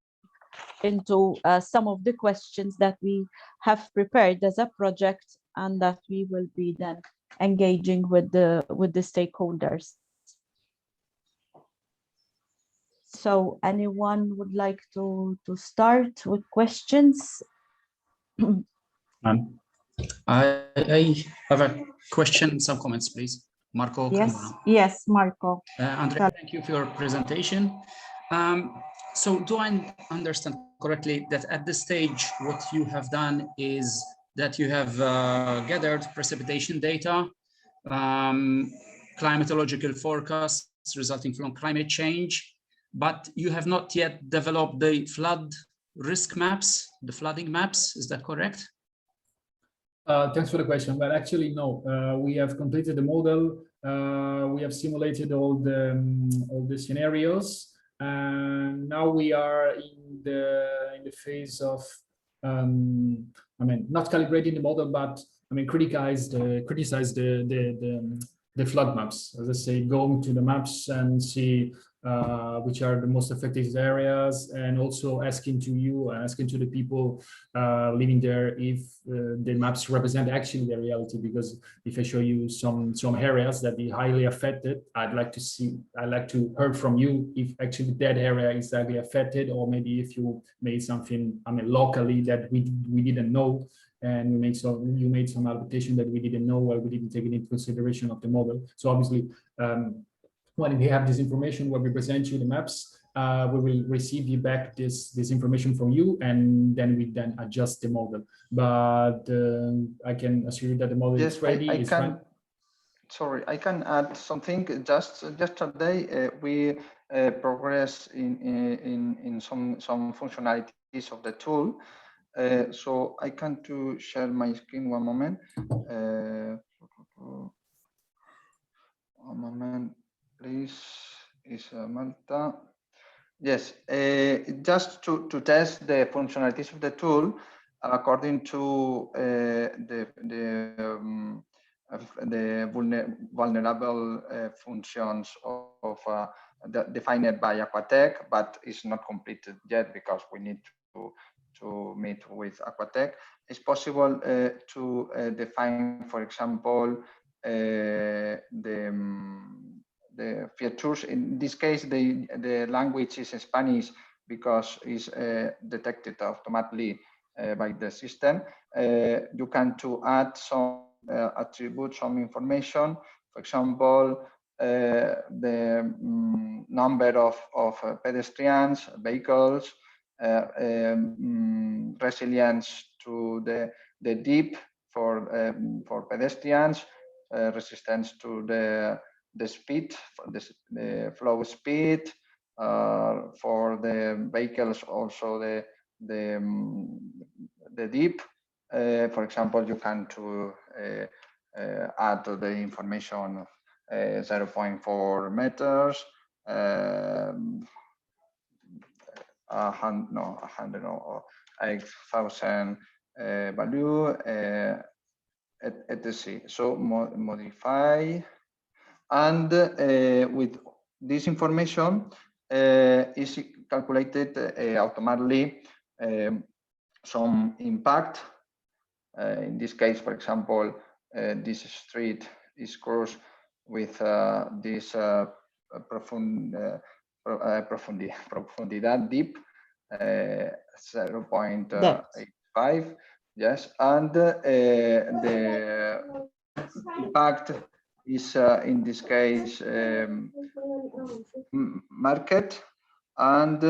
into some of the questions that we have prepared as a project and that we will be then engaging with the stakeholders. So anyone would like to start with questions? I have a question, some comments, please. Marco Yes, Cremona. yes, Marco. Andrea, thank you for your presentation. So do I understand correctly that at this stage, what you have done is that you have gathered precipitation data, climatological forecasts resulting from climate change, but you have not yet developed the flood risk maps, the flooding maps, is that correct? Thanks for the question. Well, actually, no. We have completed the model. We have simulated all the scenarios, and now we are in the phase of, I mean, not calibrating the model, but I mean, criticize the flood maps. As I say, going to the maps and see which are the most affected areas, and also asking to the people living there if the maps represent actually the reality. Because if I show you some areas that be highly affected, I'd like to hear from you if actually that area is directly affected, or maybe if you made something, I mean, locally that we didn't know, and you made some adaptation that we didn't know, or we didn't take it into consideration of the model. So obviously, when we have this information, when we present you the maps, we will receive you back this information from you, and then we adjust the model. But I can assure you that the model is ready. Sorry, I can add something. Just yesterday, we progress in some functionalities of the tool. So I can to share my screen one moment. One moment, please. Is Malta? Yes, just to test the functionalities of the tool according to the vulnerable functions of defined by Aquatech, but it's not completed yet because we need to meet with Aquatech. It's possible to define, for example, the features. In this case, the language is Spanish because it's detected automatically by the system. You can add some attributes, some information. For example, the number of pedestrians, vehicles, resilience to the dip for pedestrians, resistance to the speed, the flow speed, for the vehicles also the dip. For example, you can add the information 0.4 meters, 8,000 value, etc. So modify, and with this information is calculated automatically some impact. In this case, for example, this street is crossed with this profundidad deep 0.85. Yes, and the impact is in this case market, and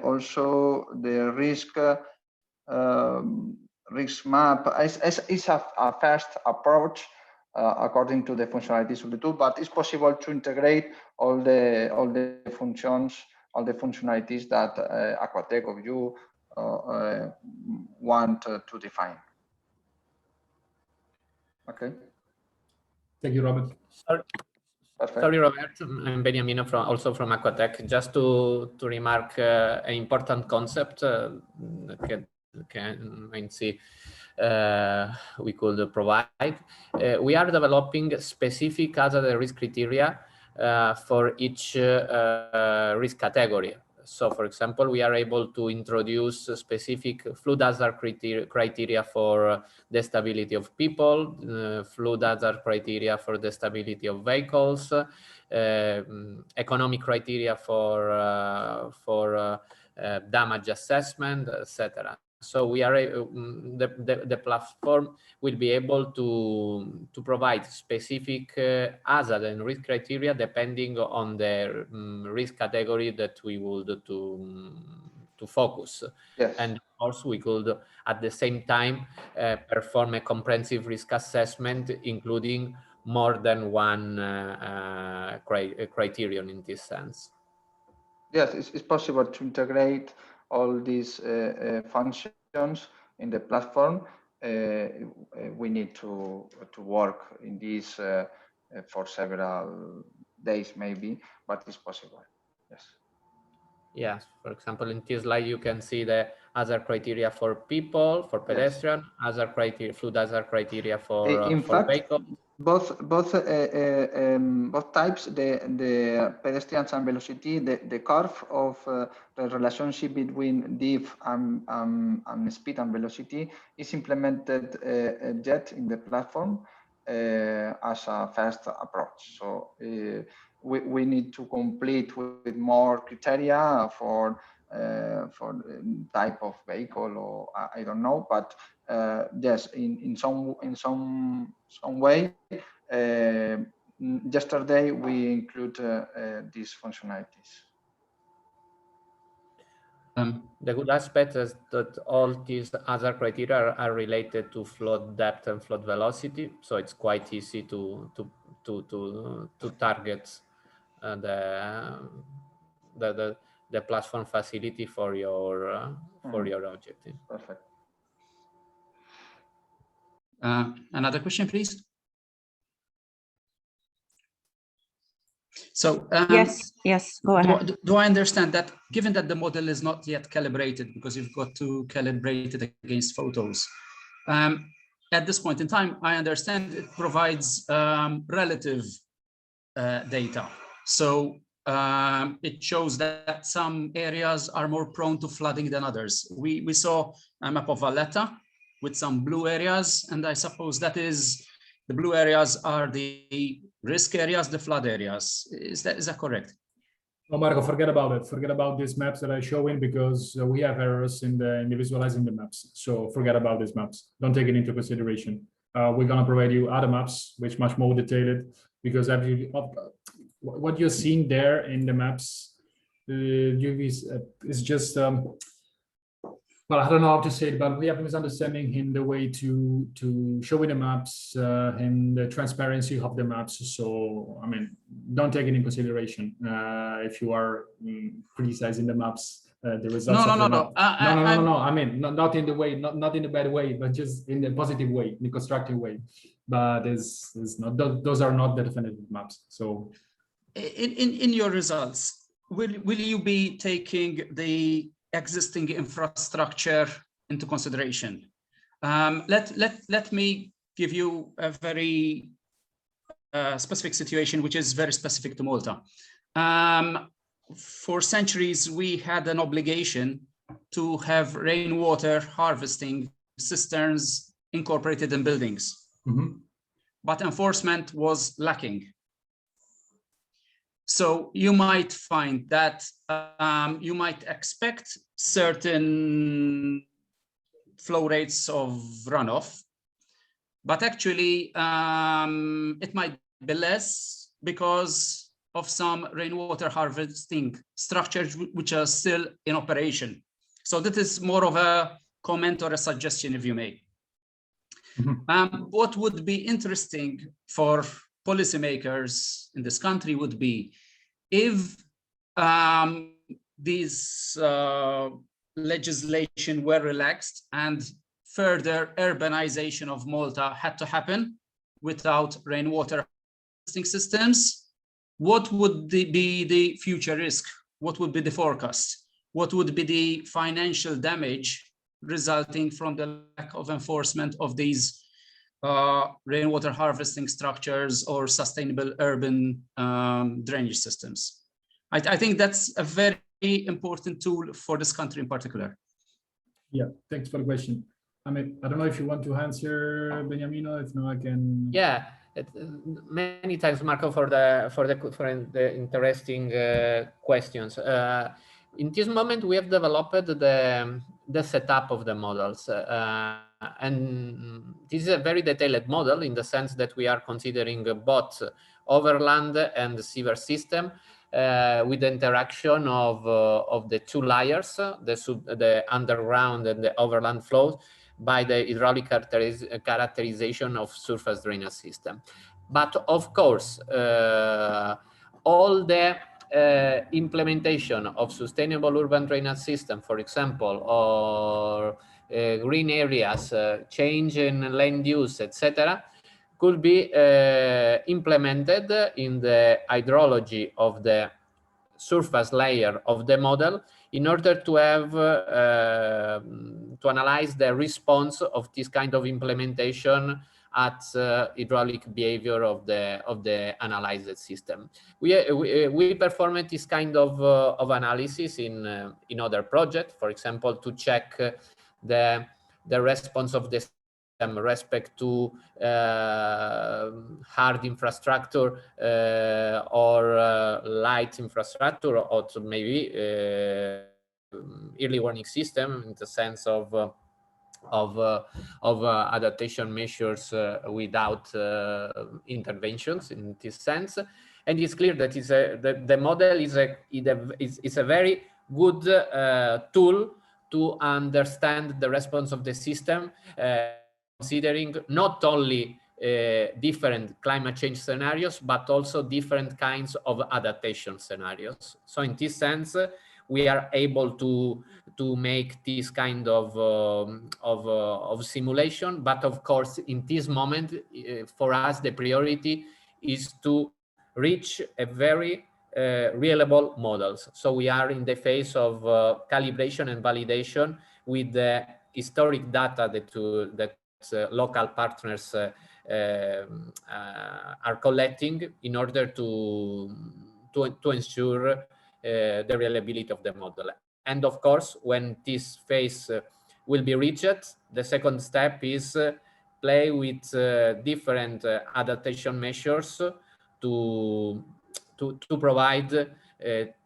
also the risk map is a first approach according to the functionalities of the tool, but it's possible to integrate all the functions, all the functionalities that Aquatech of you want to define. Okay. Thank you, Robert. Sorry, Robert. I'm Beniamino also from Aquatech. Just to remark an important concept we could provide. We are developing specific hazard risk criteria for each risk category. So, for example, we are able to introduce specific flood hazard criteria for the stability of people, flood hazard criteria for the stability of vehicles, economic criteria for damage assessment, etc. So we are the platform will be able to provide specific hazard and risk criteria depending on the risk category that we would to focus. Yes. And of course, we could at the same time perform a comprehensive risk assessment, including more than one criterion in this sense. Yes, it's possible to integrate all these functions in the platform. We need to work in this for several days maybe, but it's possible. Yes. Yes, for example, in this slide, you can see the other criteria for people, for pedestrian, yes. Other criteria, flood hazard criteria for vehicle. Both types, the pedestrians and velocity, the curve of the relationship between diff and speed and velocity is implemented yet in the platform as a first approach. So we need to complete with more criteria for type of vehicle, or I don't know, but yes, in some way. Yesterday we include these functionalities. The good aspect is that all these other criteria are related to flood depth and flood velocity, so it's quite easy to target the platform facility for your objective. Perfect. Another question, please. So yes, go ahead. Do I understand that given that the model is not yet calibrated, because you've got to calibrate it against photos, at this point in time, I understand it provides relative data. So it shows that some areas are more prone to flooding than others. We saw a map of Valletta with some blue areas, and I suppose that is the blue areas are the risk areas, the flood areas. Is that correct? Oh, Marco, forget about it. Forget about these maps that I show in, because we have errors in the visualizing the maps. So forget about these maps. Don't take it into consideration. We're gonna provide you other maps, which much more detailed, because what you're seeing there in the maps, is just well, I don't know how to say it, but we have a misunderstanding in the way to showing the maps and the transparency of the maps. So, I mean, don't take it in consideration if you are criticizing the maps, the results. No. I mean, not in the way, not in the bad way, but just in the positive way, in the constructive way. But it's not; those are not the definitive maps. So, in your results, will you be taking the existing infrastructure into consideration? Let me give you a very specific situation, which is very specific to Malta. For centuries, we had an obligation to have rainwater harvesting cisterns incorporated in buildings, but enforcement was lacking. So you might find that you might expect certain flow rates of runoff, but actually it might be less because of some rainwater harvesting structures which are still in operation. So that is more of a comment or a suggestion, if you may. What would be interesting for policymakers in this country would be if these legislation were relaxed and further urbanization of Malta had to happen without rainwater harvesting systems, what would be the future risk? What would be the forecast? What would be the financial damage resulting from the lack of enforcement of these rainwater harvesting structures or sustainable urban drainage systems? I think that's a very important tool for this country in particular. Yeah, thanks for the question. I mean, I don't know if you want to answer, Beniamino. If no, I can. Yeah, many thanks, Marco, for the interesting questions. In this moment, we have developed the the setup of the models. And this is a very detailed model in the sense that we are considering both overland and sewer system with the interaction of the two layers, the underground and the overland flows, by the hydraulic characterization of surface drainage system. But of course, all the implementation of sustainable urban drainage system, for example, or green areas, change in land use, etc., could be implemented in the hydrology of the surface layer of the model in order to have to analyze the response of this kind of implementation at hydraulic behavior of the analyzed system. We performed this kind of analysis in other projects, for example, to check the response of the system respect to hard infrastructure or light infrastructure, or to maybe early warning system in the sense of adaptation measures without interventions in this sense. And it's clear that the model is a very good tool to understand the response of the system, considering not only different climate change scenarios, but also different kinds of adaptation scenarios. So in this sense, we are able to make this kind of simulation. But of course, in this moment, for us, the priority is to reach a very reliable models. So we are in the phase of calibration and validation with the historic data that local partners are collecting in order to ensure the reliability of the model. And of course, when this phase will be reached, the second step is play with different adaptation measures to provide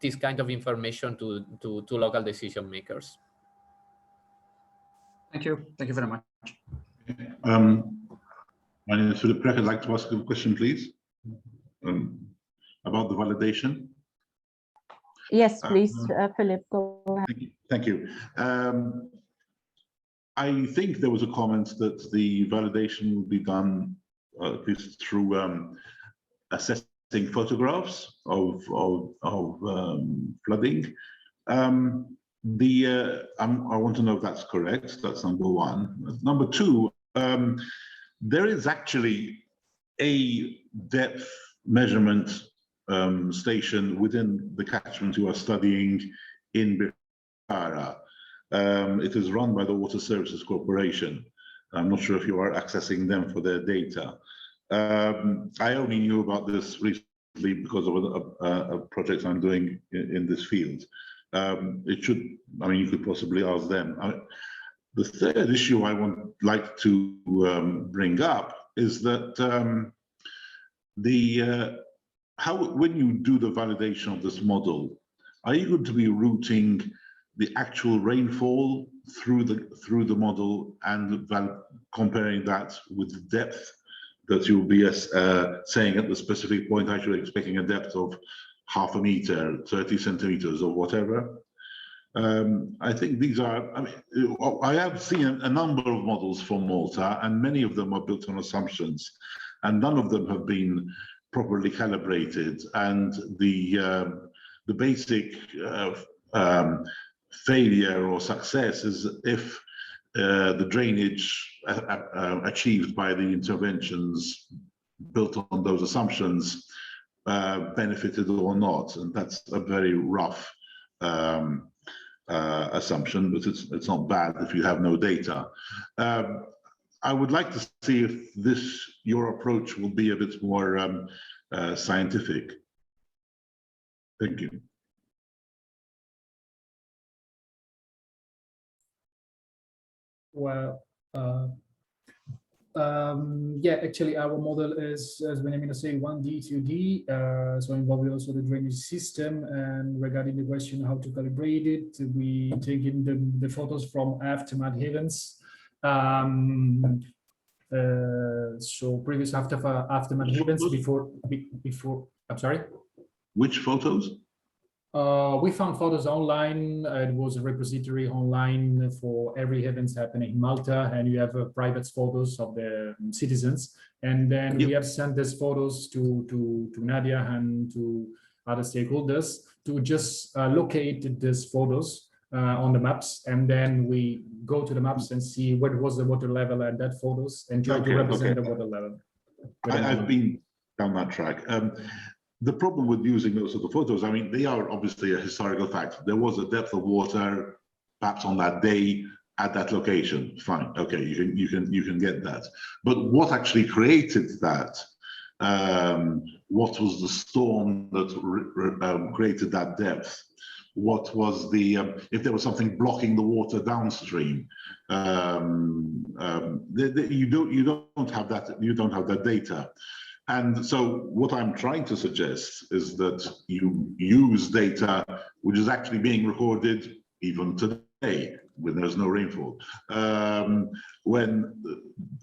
this kind of information to local decision makers. Thank you. Thank you very much. My name is Philip Crack. I'd like to ask a question, please, about the validation. Yes, please, Philip, go ahead. Thank you. I think there was a comment that the validation will be done at least through assessing photographs of flooding. I want to know if that's correct. That's number one. Number two, there is actually a depth measurement station within the catchment you are studying in Bihara. It is run by the Water Services Corporation. I'm not sure if you are accessing them for their data. I only knew about this recently because of a project I'm doing in this field. You could possibly ask them. The third issue I would like to bring up is that when you do the validation of this model, are you going to be routing the actual rainfall through the model and comparing that with the depth that you'll be saying at the specific point, actually expecting a depth of 0.5 meter, 30 centimeters or whatever? I think these are, I have seen a number of models for Malta, and many of them are built on assumptions, and none of them have been properly calibrated. And the basic failure or success is if the drainage achieved by the interventions built on those assumptions benefited or not. And that's a very rough assumption, but it's not bad if you have no data. I would like to see if your approach will be a bit more scientific. Thank you. Well, Yeah, actually, our model is, as Benjamin was saying, 1D, 2D, so involving also the drainage system. And regarding the question how to calibrate it, we take in the photos from after mud heavens. So previous after mud heavens before. I'm sorry. Which photos? We found photos online. It was a repository online for every events happening in Malta, and you have private photos of the citizens. And then we have sent these photos to Nadia and to other stakeholders to just locate these photos on the maps, and then we go to the maps and see what was the water level at that photos and try to represent the water level. I've been down that track. The problem with using those sort of photos, I mean, they are obviously a historical fact. There was a depth of water, perhaps on that day at that location. Fine, okay, you can get that. But what actually created that? What was the storm that created that depth? What was the if there was something blocking the water downstream? You don't have that. You don't have that data. And so what I'm trying to suggest is that you use data which is actually being recorded even today when there's no rainfall.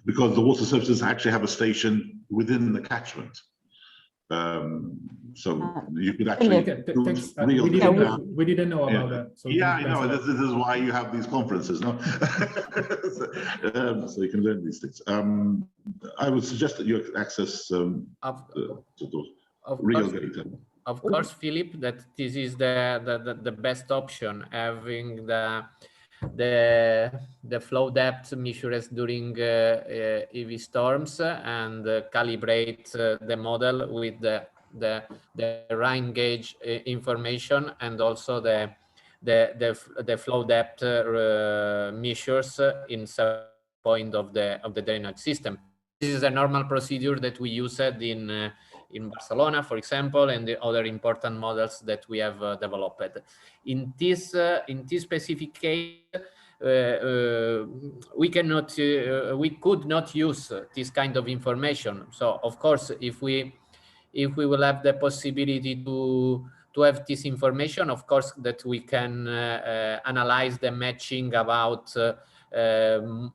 Because the water services actually have a station within the catchment. So you could actually use real data. We didn't know about that. So I know. This is why you have these conferences, no? So you can learn these things. I would suggest that you access real data. Of course, Philip, that this is the best option, having the flow depth measures during heavy storms and calibrate the model with the rain gauge information and also the flow depth measures in some point of the drainage system. This is a normal procedure that we used in Barcelona, for example, and the other important models that we have developed. In this specific case, we could not use this kind of information. So, of course, if we will have the possibility to have this information, of course, that we can analyze the matching about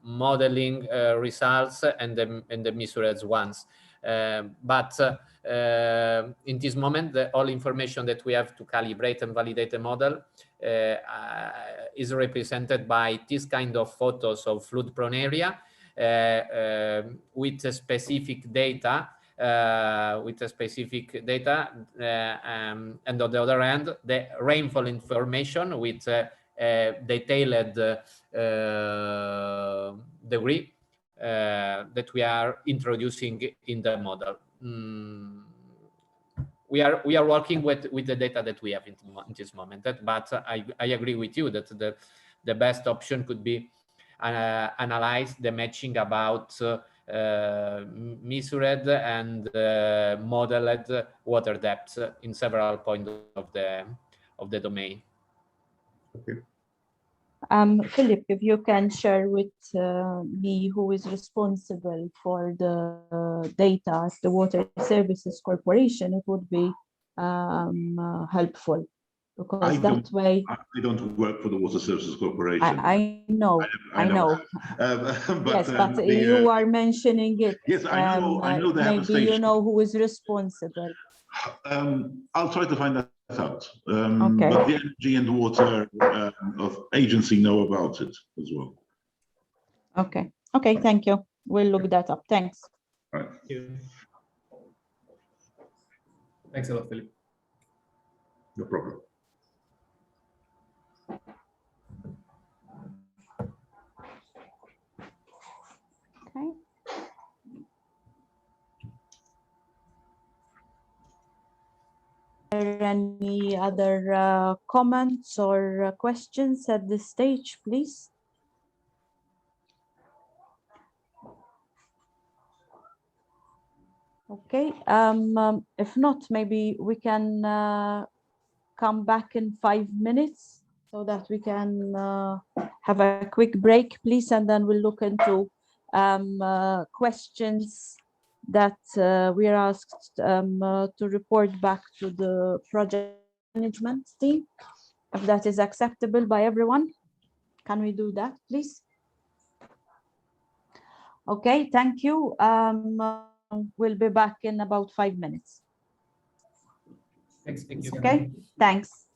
modeling results and the measured ones. But in this moment, all information that we have to calibrate and validate the model is represented by this kind of photos of flood-prone area with specific data. And on the other hand, the rainfall information with detailed degree that we are introducing in the model. We are working with the data that we have in this moment. But I agree with you that the best option could be analyze the matching about measured and modeled water depth in several points of the domain. Okay. Philip, if you can share with me who is responsible for the data at the Water Services Corporation, it would be helpful. Because I don't work for the Water Services Corporation. I know. But, yes, but you are mentioning it. Yes, I know they have a maybe you know who is responsible. I'll try to find that out. Okay. But the Energy and Water Agency know about it as well. Okay. Okay. Thank you. We'll look that up. Thanks. All right. Thank you. Thanks a lot, Philip. No problem. Okay. Are there any other comments or questions at this stage, please? Okay. If not, maybe we can come back in 5 minutes so that we can have a quick break, please, and then we'll look into questions that we are asked to report back to the project management team, if that is acceptable by everyone. Can we do that, please? Okay, thank you. We'll be back in about 5 minutes. Thanks. Thank you. Okay, thanks.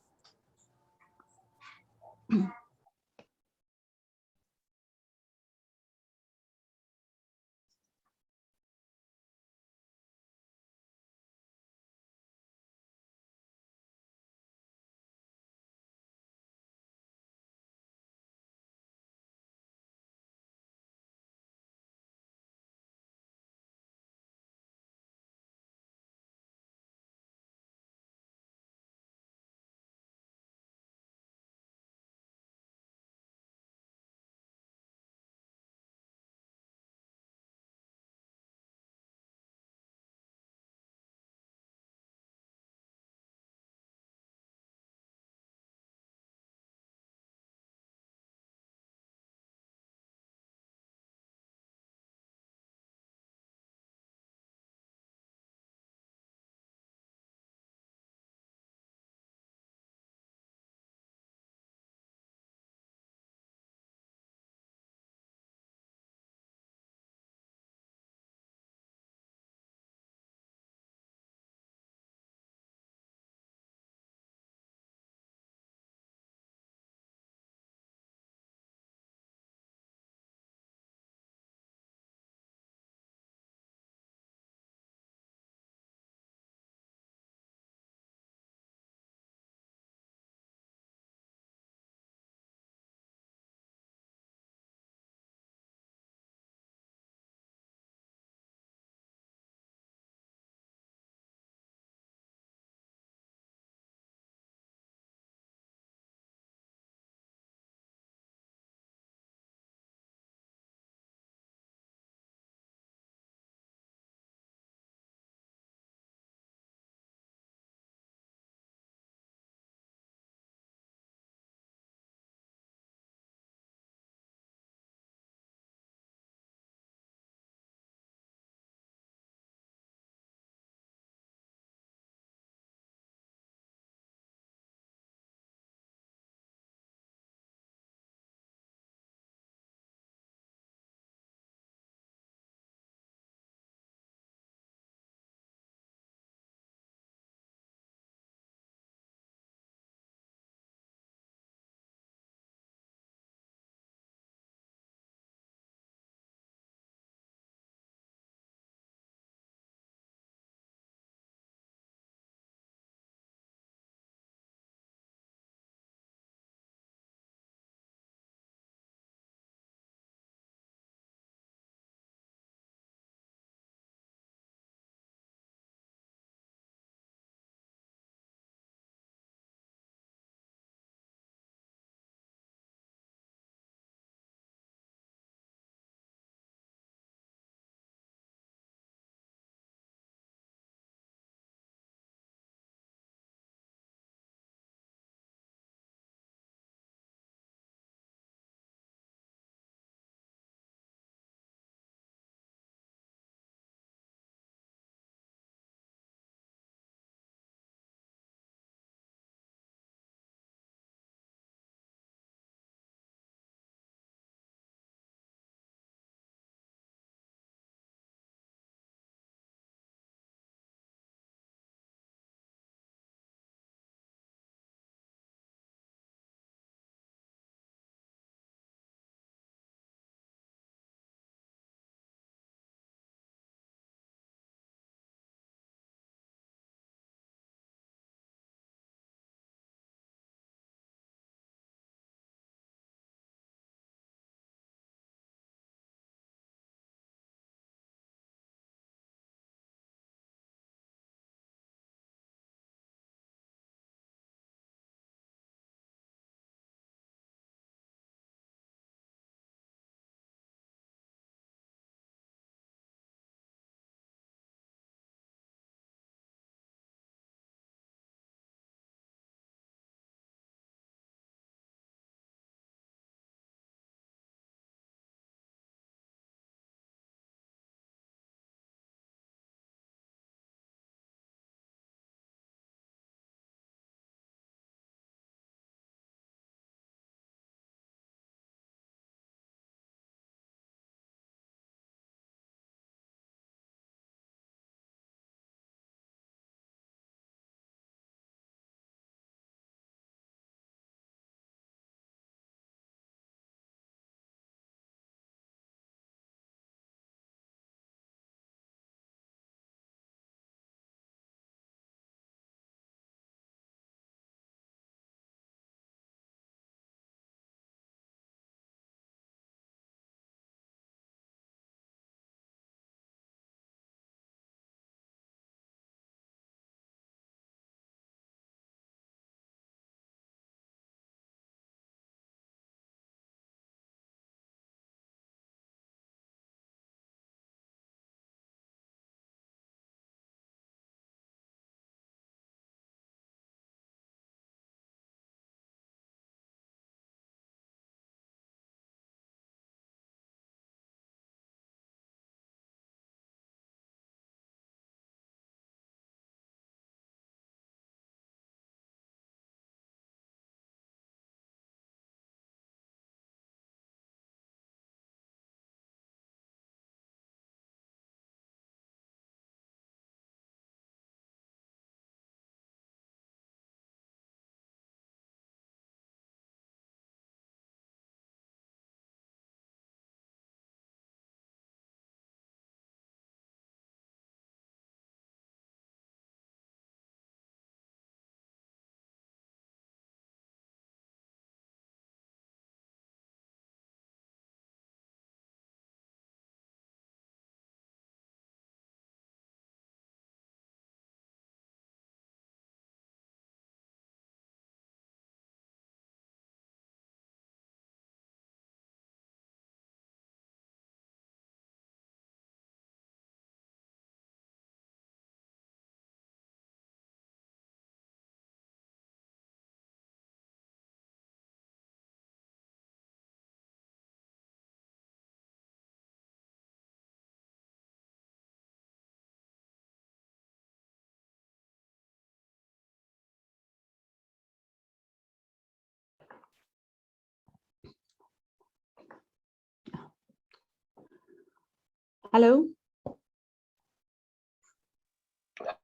Hello.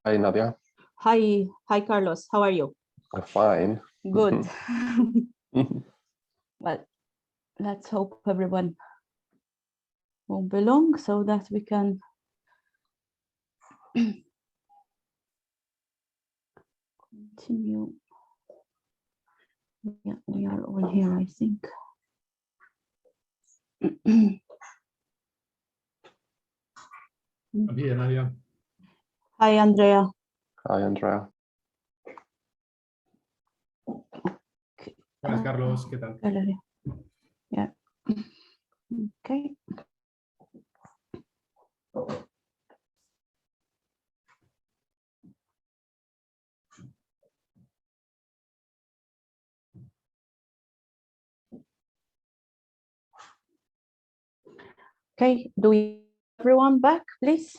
Hi, Nadia. Hi, Carlos. How are you? I'm fine. Good. Well, let's hope everyone won't be long so that we can continue. Yeah, we are all here, I think. I'm here, Nadia. Hi, Andrea. Hi, Andrea. Buenas, Carlos. ¿Qué tal? Valeria. Yeah. Okay. Okay, do we everyone back, please?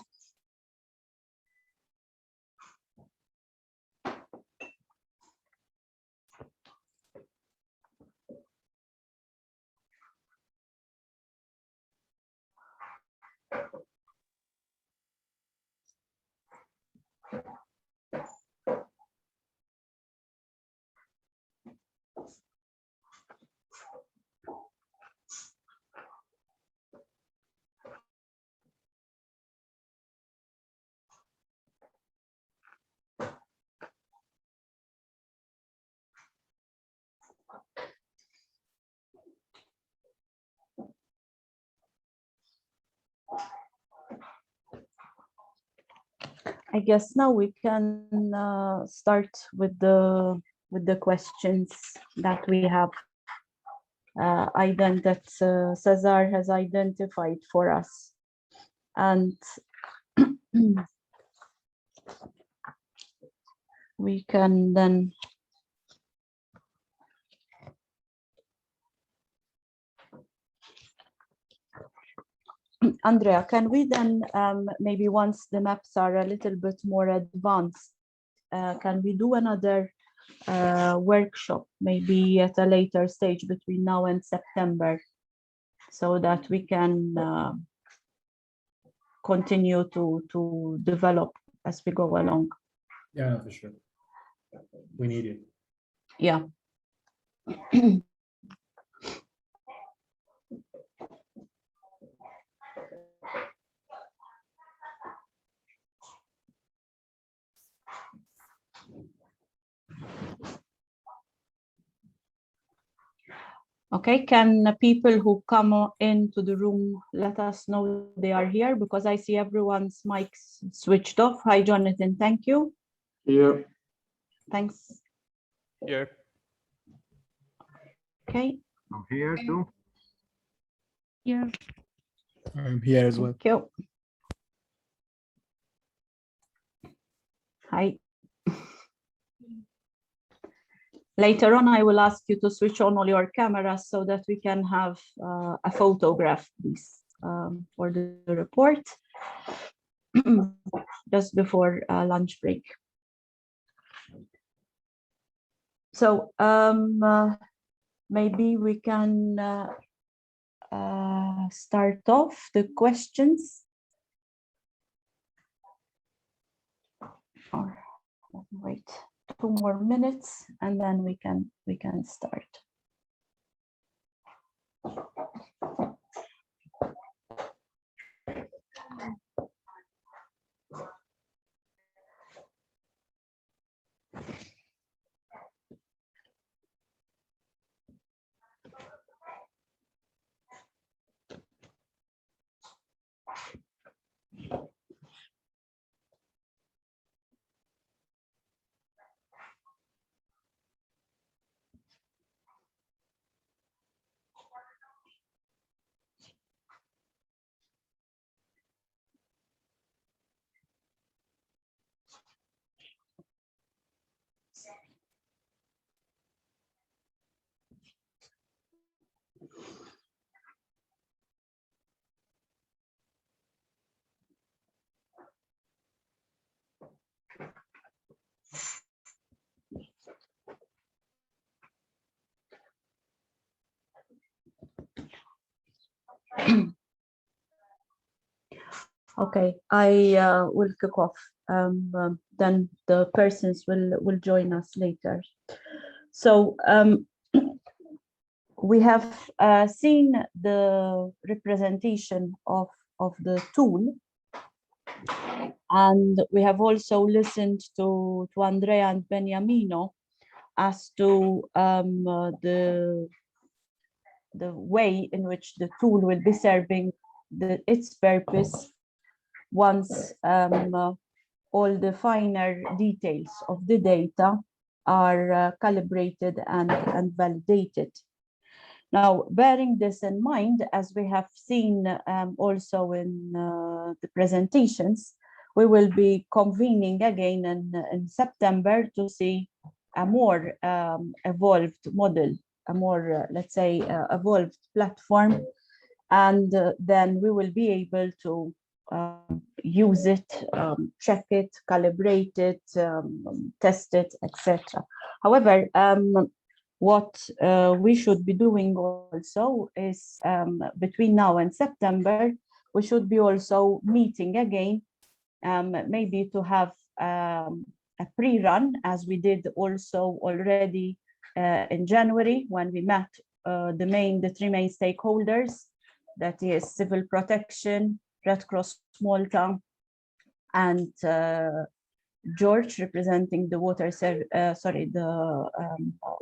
I guess now we can start with the questions that we have that Cesar has identified for us, and we can then Andrea, can we then maybe once the maps are a little bit more advanced, can we do another workshop maybe at a later stage between now and September so that we can continue to develop as we go along? Yeah, for sure. We need it. Yeah. Okay, can people who come into the room let us know they are here, because I see everyone's mics switched off. Hi, Jonathan, thank you. Here. Thanks. Here. Okay. I'm here too. Here. I'm here as well. Thank you. Hi. Later on, I will ask you to switch on all your cameras so that we can have a photograph, please, for the report just before lunch break. So maybe we can start off the questions. Or wait 2 more minutes and then we can start. Okay, I will kick off. Then the persons will join us later. So we have seen the representation of the tool, and we have also listened to Andrea and Beniamino as to the way in which the tool will be serving its purpose once all the finer details of the data are calibrated and validated. Now, bearing this in mind, as we have seen also in the presentations, we will be convening again in September to see a more evolved model, a more, let's say, evolved platform, and then we will be able to use it, check it, calibrate it, test it, etc. However, what we should be doing also is between now and September, we should be also meeting again, maybe to have a pre-run, as we did also already in January when we met the three main stakeholders, that is civil protection, Red Cross Malta, and George representing the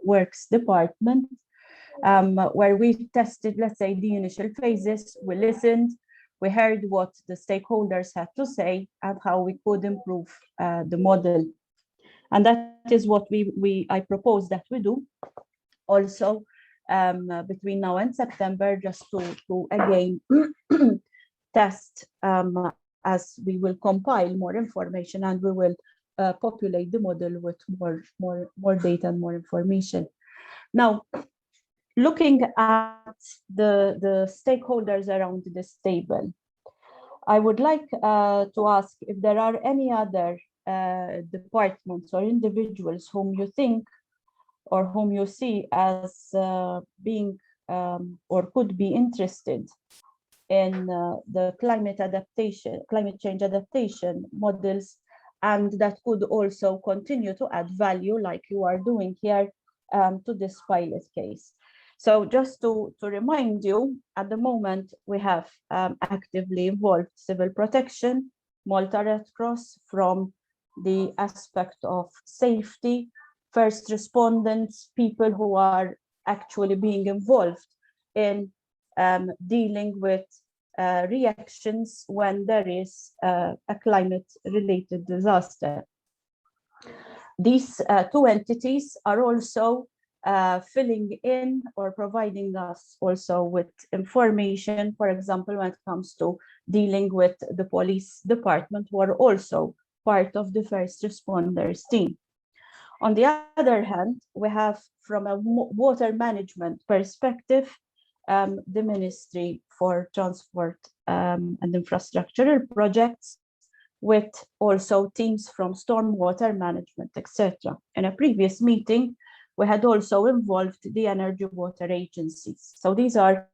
works department, where we tested, let's say, the initial phases. We listened, we heard what the stakeholders had to say and how we could improve the model. And that is what I propose that we do also between now and September, just to again test as we will compile more information and we will populate the model with more data and more information. Now, looking at the stakeholders around this table, I would like to ask if there are any other departments or individuals whom you think or whom you see as being or could be interested in the climate change adaptation models, and that could also continue to add value like you are doing here to this pilot case. So just to remind you, at the moment we have actively involved civil protection, Malta Red Cross from the aspect of safety, first responders, people who are actually being involved in dealing with reactions when there is a climate-related disaster. These two entities are also filling in or providing us also with information, for example, when it comes to dealing with the police department, who are also part of the first responders team. On the other hand, we have, from a water management perspective, the Ministry for Transport and Infrastructural Projects, with also teams from stormwater management, etc. In a previous meeting, we had also involved the energy water agencies. So these are,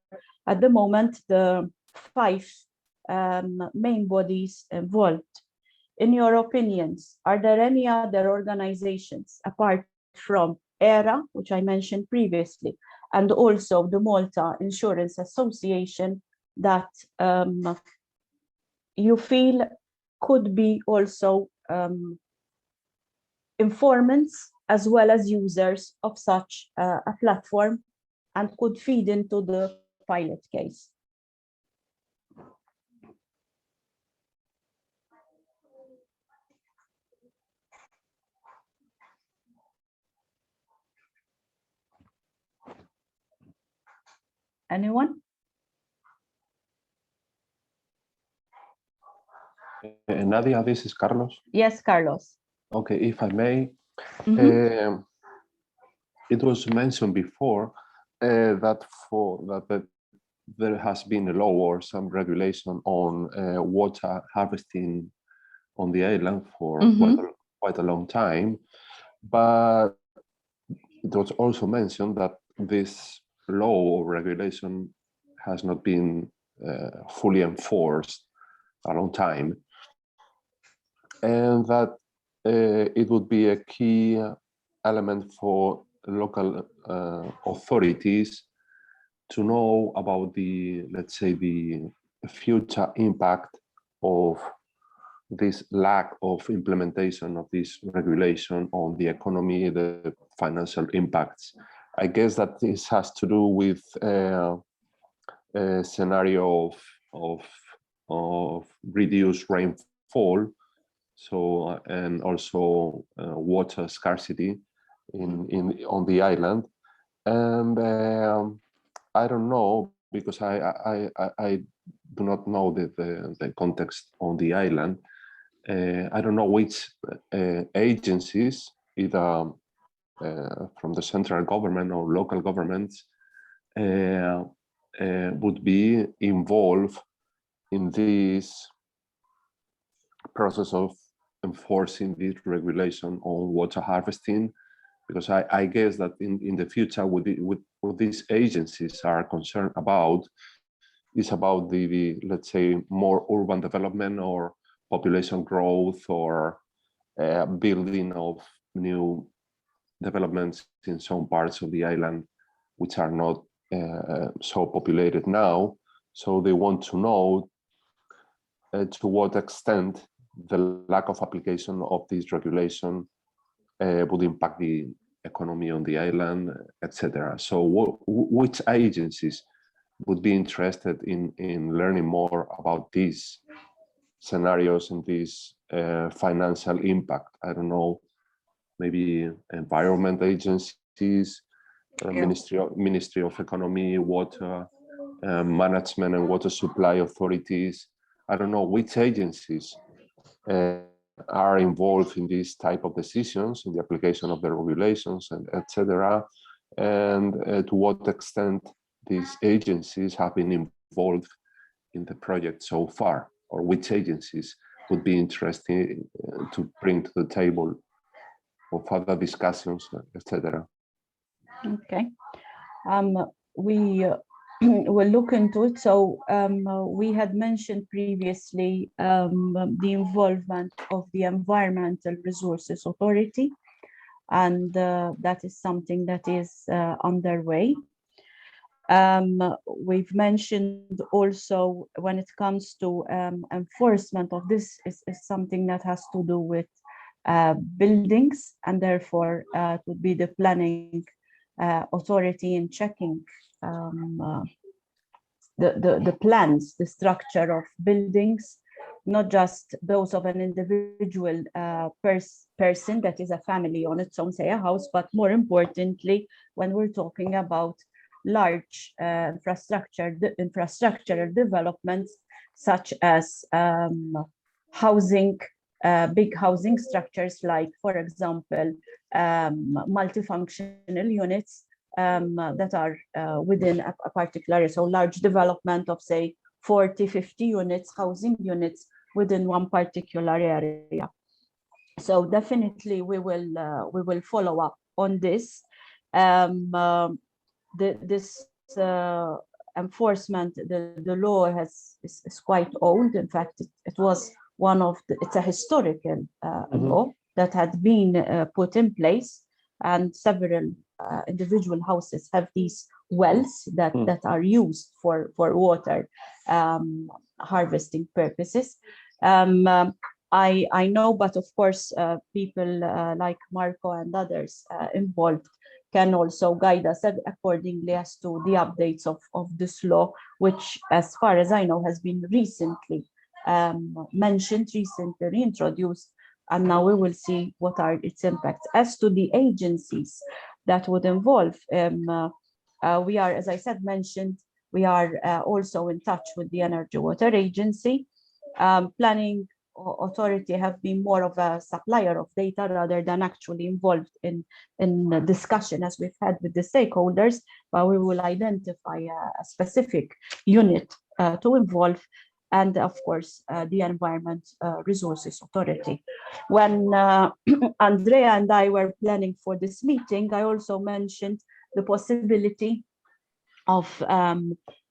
at the moment, the 5 main bodies involved. In your opinions, are there any other organizations apart from ERA, which I mentioned previously, and also the Malta Insurance Association, that you feel could be also informants as well as users of such a platform and could feed into the pilot case? Anyone? Nadia, this is Carlos. Yes, Carlos. Okay, if I may, Mm-hmm. it was mentioned before that there has been a law or some regulation on water harvesting on the island for quite a long time, but it was also mentioned that this law or regulation has not been fully enforced a long time, and that it would be a key element for local authorities to know about the, let's say, the future impact of this lack of implementation of this regulation on the economy, the financial impacts. I guess that this has to do with a scenario of reduced rainfall, so and also water scarcity on the island, and I don't know, because I do not know the context on the island. I don't know which agencies, either from the central government or local governments, would be involved in this process of enforcing this regulation on water harvesting, because I guess that in the future, what these agencies are concerned about is about the let's say, more urban development or population growth, or building of new developments in some parts of the island which are not so populated now. So they want to know to what extent the lack of application of this regulation would impact the economy on the island, etc. So which agencies would be interested in learning more about these scenarios and this financial impact? I don't know, maybe environment agencies, Ministry of Economy, Water Management and Water Supply Authorities. I don't know which agencies are involved in this type of decisions, in the application of the regulations, and etc. And to what extent these agencies have been involved in the project so far, or which agencies would be interested to bring to the table for further discussions, etc. Okay, we will look into it. So we had mentioned previously the involvement of the Environmental Resources Authority, and that is something that is underway. We've mentioned also, when it comes to enforcement of this, is something that has to do with buildings, and therefore it would be the planning authority in checking the plans, the structure of buildings, not just those of an individual person that is a family on its own, say a house, but more importantly, when we're talking about large infrastructural developments, such as housing, big housing structures, like, for example, multifunctional units that are within a particular area. So large development of, say, 40, 50 units, housing units within one particular area. So definitely we will follow up on this. This enforcement, the law is quite old. In fact, it was one of it's a historical law that had been put in place, and several individual houses have these wells that are used for water harvesting purposes. I know, but of course, people like Marco and others involved can also guide us accordingly as to the updates of this law, which, as far as I know, has been recently mentioned, recently reintroduced, and now we will see what are its impacts. As to the agencies that would involve, we are, as I said, mentioned, we are also in touch with the Energy Water Agency. Planning Authority have been more of a supplier of data rather than actually involved in the discussion as we've had with the stakeholders, but we will identify a specific unit to involve, and of course the Environment Resources Authority. When Andrea and I were planning for this meeting, I also mentioned the possibility of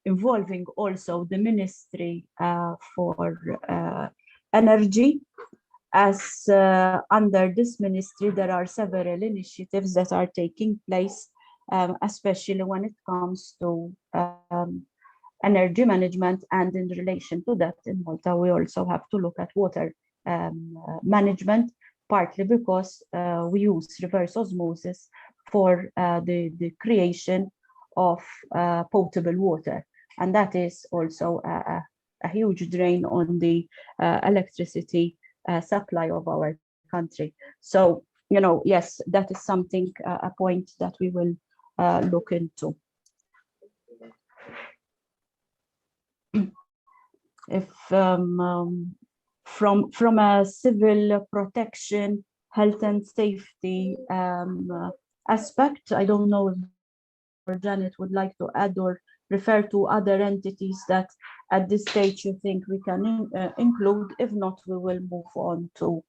involving also the Ministry for Energy, as under this ministry there are several initiatives that are taking place, especially when it comes to energy management, and in relation to that in Malta we also have to look at water management, partly because we use reverse osmosis for the creation of potable water, and that is also a huge drain on the electricity supply of our country. So, you know, yes, that is something, a point that we will look into. If from a civil protection, health and safety aspect, I don't know if Janet would like to add or refer to other entities that at this stage you think we can include. If not, we will move on to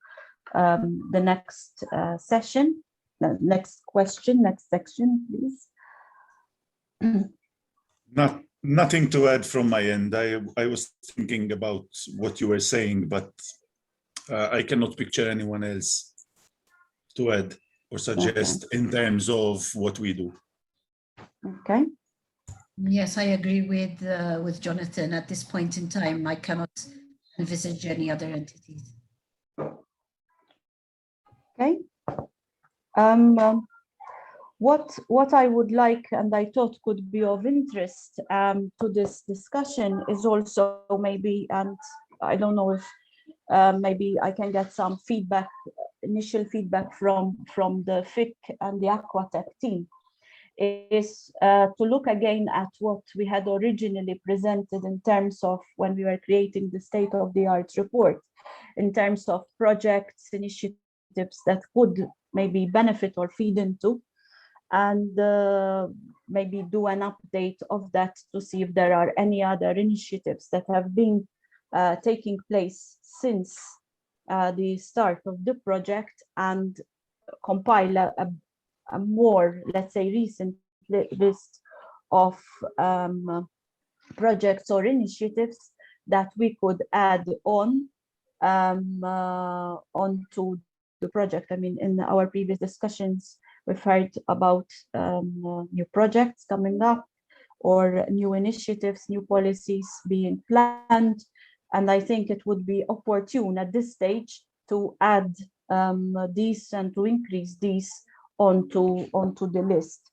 the next session, the next question, next section, please. Nothing to add from my end. I was thinking about what you were saying, but I cannot picture anyone else to add or suggest in terms of what we do. Okay. Yes, I agree with Jonathan. At this point in time, I cannot envisage any other entities. Okay. What I would like, and I thought could be of interest to this discussion, is also maybe, and I don't know if maybe I can get some feedback, initial feedback from the FIC and the Aquatech team, is to look again at what we had originally presented in terms of when we were creating the state-of-the-art report, in terms of projects, initiatives that could maybe benefit or feed into, and maybe do an update of that to see if there are any other initiatives that have been taking place since the start of the project, and compile a more, let's say, recent list of projects or initiatives that we could add on onto the project. I mean, in our previous discussions, we've heard about new projects coming up, or new initiatives, new policies being planned, and I think it would be opportune at this stage to add these and to increase these onto the list.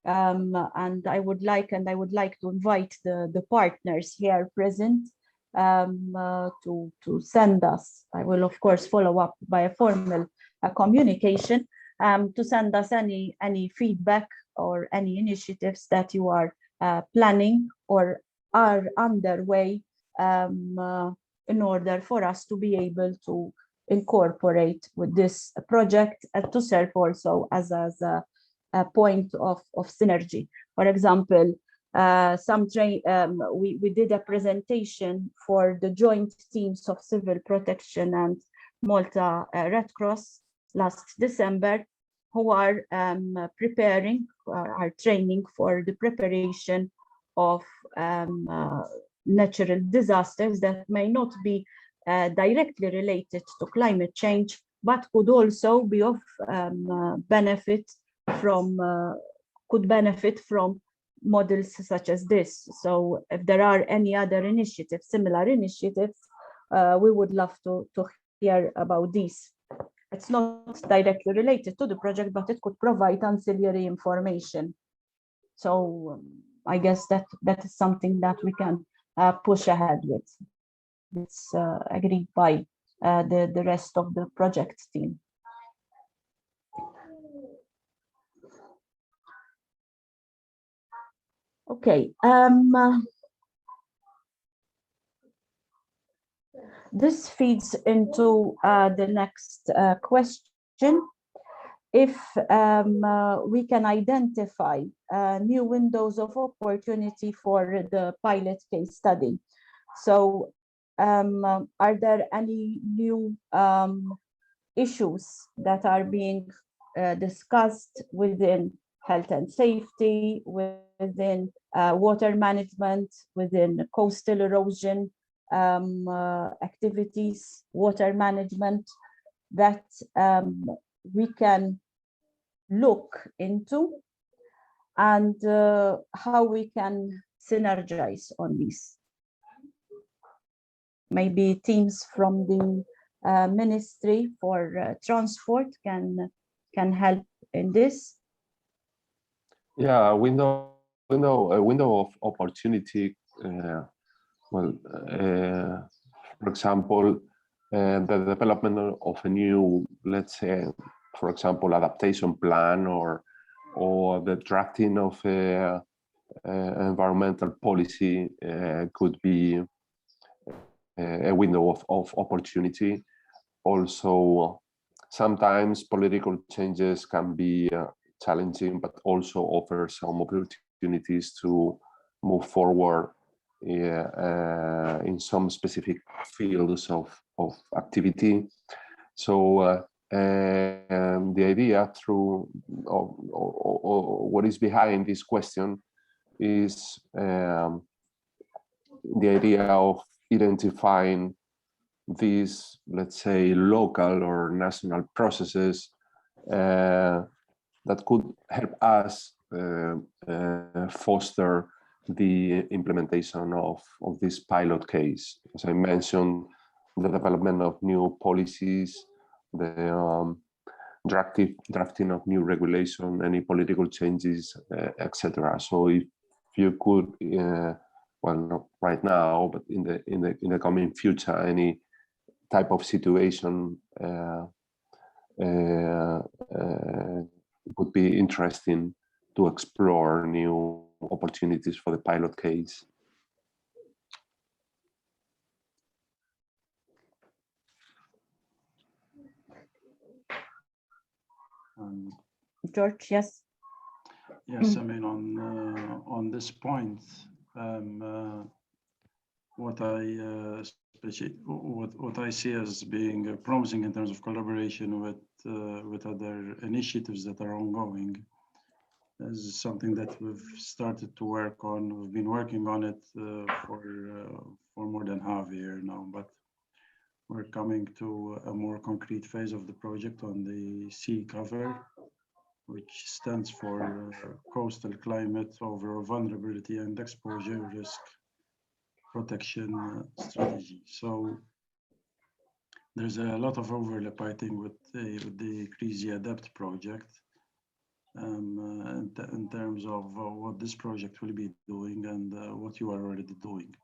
And I would like to invite the partners here present to send us. I will of course follow up by a formal communication to send us any feedback or any initiatives that you are planning or are underway in order for us to be able to incorporate with this project and to serve also as a point of synergy. For example, we did a presentation for the joint teams of civil protection and Malta Red Cross last December, who are preparing, are training for the preparation of natural disasters that may not be directly related to climate change, but could also be of benefit from models such as this. So if there are any other initiatives, similar initiatives, we would love to hear about these. It's not directly related to the project, but it could provide ancillary information. So I guess that is something that we can push ahead with. It's agreed by the rest of the project team. Okay. This feeds into the next question. If we can identify new windows of opportunity for the pilot case study. So are there any new issues that are being discussed within health and safety, within water management, within coastal erosion activities, water management, that we can look into, and how we can synergize on these. Maybe teams from the Ministry for Transport can help in this. Yeah, a window of opportunity. For example, the development of a new, let's say, for example, adaptation plan, or the drafting of a environmental policy could be a window of opportunity. Also, sometimes political changes can be challenging, but also offer some opportunities to move forward in some specific fields of activity. So the idea through what is behind this question is the idea of identifying these, let's say, local or national processes that could help us foster the implementation of this pilot case. As I mentioned, the development of new policies, the drafting of new regulation, any political changes, etc. So if you could, well, not right now, but in the coming future, any type of situation would be interesting to explore new opportunities for the pilot case. George, yes. Yes, I mean, on this point, what I see as being promising in terms of collaboration with other initiatives that are ongoing is something that we've started to work on. We've been working on it for more than half a year now, but we're coming to a more concrete phase of the project on the sea cover, which stands for coastal climate over vulnerability and exposure risk protection strategy. So there's a lot of overlap, I think, with the CRISI-ADAPT project in terms of what this project will be doing and what you are already doing.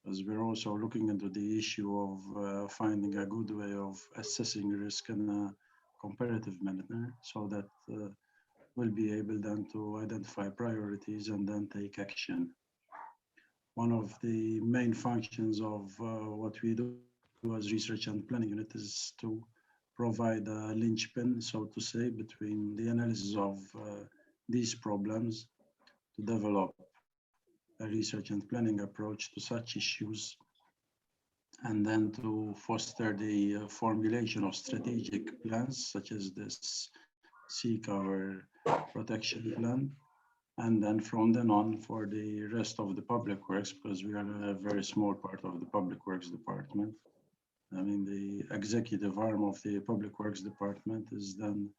As we're also looking into the issue of finding a good way of assessing risk in a comparative manner, so that we'll be able then to identify priorities and then take action. One of the main functions of what we do as Research and Planning Unit is to provide a linchpin, so to say, between the analysis of these problems to develop a research and planning approach to such issues, and then to foster the formulation of strategic plans, such as this sea cover protection plan. And then from then on, for the rest of the public works, because we are a very small part of the public works department. I mean, the executive arm of the public works department is then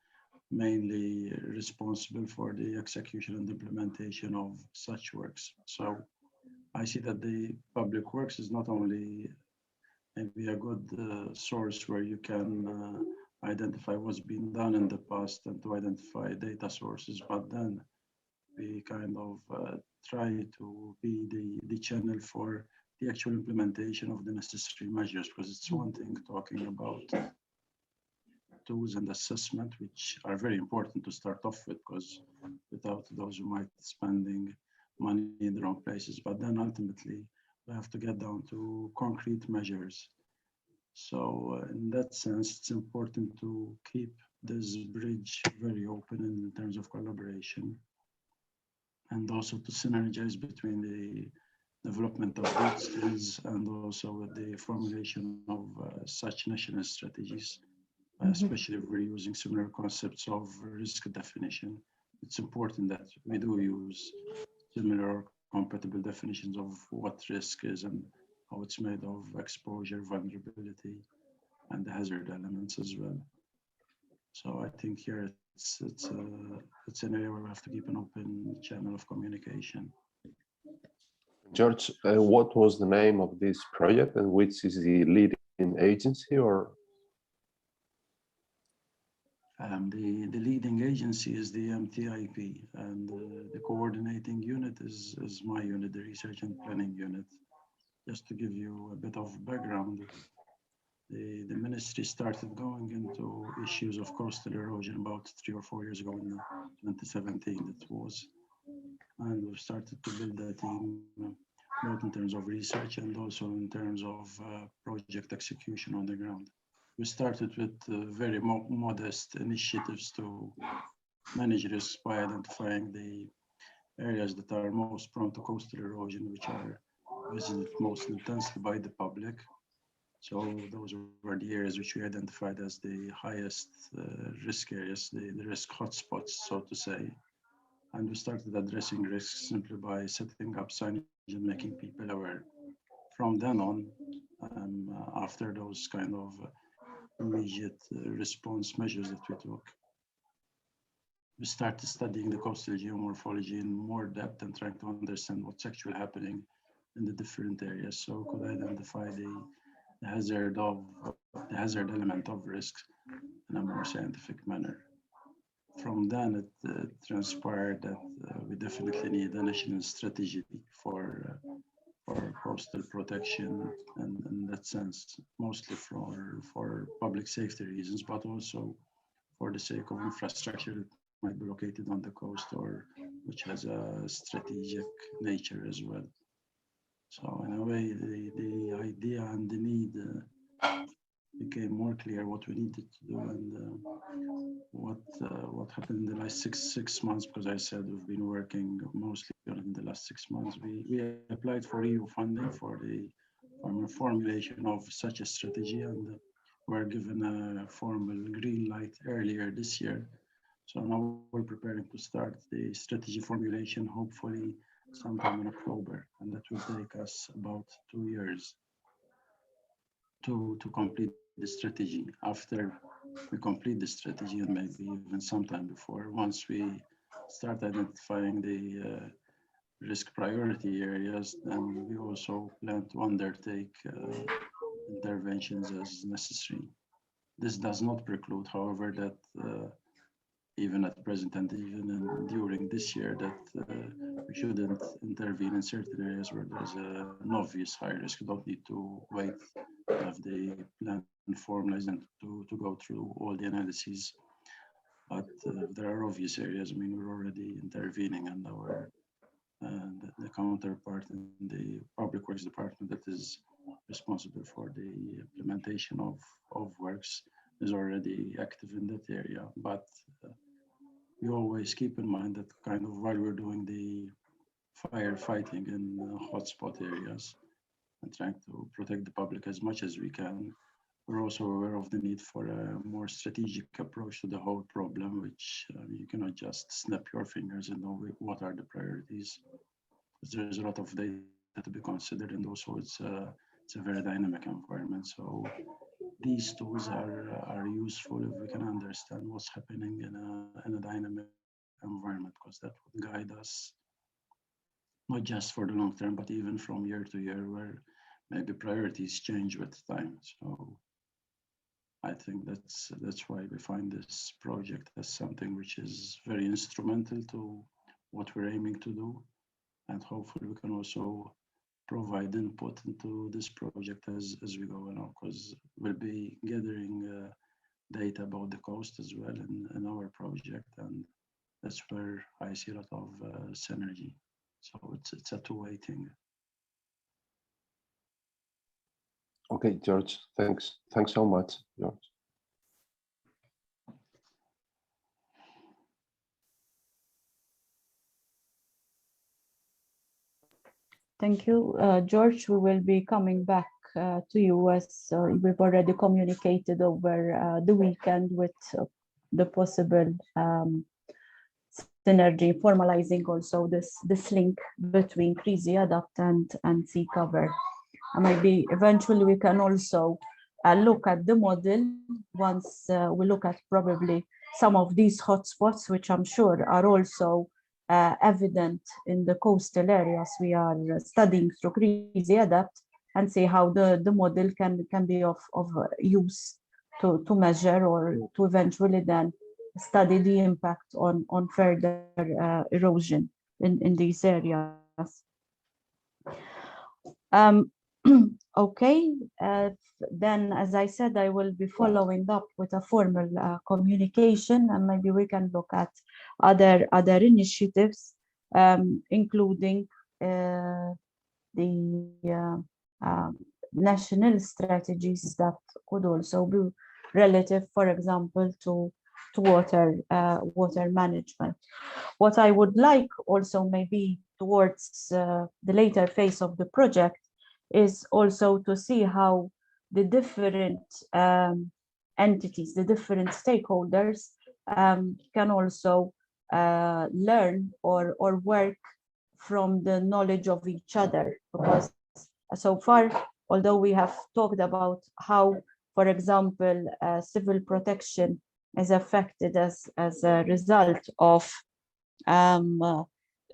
mainly responsible for the execution and implementation of such works. So I see that the public works is not only maybe a good source where you can identify what's been done in the past and to identify data sources, but then we kind of try to be the channel for the actual implementation of the necessary measures, because it's one thing talking about tools and assessment, which are very important to start off with, because without those, you might be spending money in the wrong places. But then ultimately, we have to get down to concrete measures. So in that sense, it's important to keep this bridge very open in terms of collaboration, and also to synergize between the development of good skills and also with the formulation of such national strategies, especially if we're using similar concepts of risk definition. it's important that we do use similar or compatible definitions of what risk is and how it's made of exposure, vulnerability, and the hazard elements as well. So I think here it's an area where we have to keep an open channel of communication. George, what was the name of this project and which is the leading agency? Or the leading agency is the MTIP, and the coordinating unit is my unit, the Research and Planning Unit. Just to give you a bit of background, the ministry started going into issues of coastal erosion about 3 or 4 years ago in 2017 it was. And we've started to build a team both in terms of research and also in terms of project execution on the ground. We started with very modest initiatives to manage risks by identifying the areas that are most prone to coastal erosion, which are visited most intensely by the public. So those were the areas which we identified as the highest risk areas, the risk hotspots, so to say. And we started addressing risks simply by setting up signage and making people aware. From then on, after those kind of immediate response measures that we took, we started studying the coastal geomorphology in more depth and trying to understand what's actually happening in the different areas, so could identify the hazard element of risks in a more scientific manner. From then, it transpired that we definitely need a national strategy for coastal protection, and in that sense, mostly for public safety reasons, but also for the sake of infrastructure that might be located on the coast or which has a strategic nature as well. So in a way, the idea and the need became more clear what we needed to do, and what happened in the last six months, because I said we've been working mostly on it in the last 6 months. We applied for EU funding for the formulation of such a strategy, and were given a formal green light earlier this year. So now we're preparing to start the strategy formulation, hopefully sometime in October, and that will take us about 2 years to complete the strategy. After we complete the strategy, and maybe even sometime before, once we start identifying the risk priority areas, then we also plan to undertake interventions as necessary. This does not preclude, however, that even at present and even during this year, that we shouldn't intervene in certain areas where there's an obvious high risk. You don't need to wait to have the plan formalized and to go through all the analyses. But there are obvious areas. I mean, we're already intervening, and our the counterpart in the Public Works Department that is responsible for the implementation of works is already active in that area. But we always keep in mind that kind of while we're doing the firefighting in hotspot areas and trying to protect the public as much as we can, we're also aware of the need for a more strategic approach to the whole problem, which you cannot just snap your fingers and know what are the priorities. There's a lot of data to be considered, and also it's a very dynamic environment. So these tools are useful if we can understand what's happening in a dynamic environment, because that would guide us not just for the long term, but even from year to year, where maybe priorities change with time. So I think that's why we find this project as something which is very instrumental to what we're aiming to do, and hopefully we can also provide input into this project as we go along, because we'll be gathering data about the coast as well in our project, and that's where I see a lot of synergy. So it's a two-way thing. okay, George, thanks so much, George. Thank you, George. We will be coming back to you as we've already communicated over the weekend with the possible synergy, formalizing also this link between CRISI-ADAPT and sea cover. And maybe eventually we can also look at the model once we look at probably some of these hotspots, which I'm sure are also evident in the coastal areas we are studying through CRISI-ADAPT, and see how the model can be of use to measure or to eventually then study the impact on further erosion in these areas. Okay, then as I said, I will be following up with a formal communication, and maybe we can look at other initiatives, including the national strategies that could also be relative, for example, to water management. What I would like also maybe towards the later phase of the project is also to see how the different entities, the different stakeholders can also learn or work from the knowledge of each other. Because so far, although we have talked about how, for example, civil protection is affected as a result of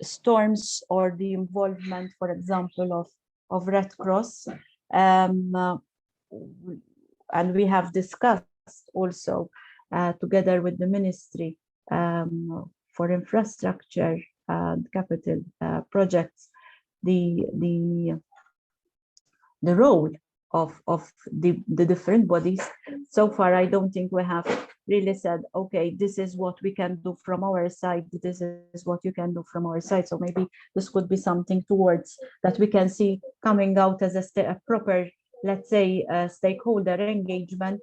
storms or the involvement, for example, of Red Cross, and we have discussed also together with the Ministry for Infrastructure and Capital Projects the role of the different bodies. So far, I don't think we have really said, okay, this is what we can do from our side, this is what you can do from our side. So maybe this could be something towards that we can see coming out as a proper, let's say, stakeholder engagement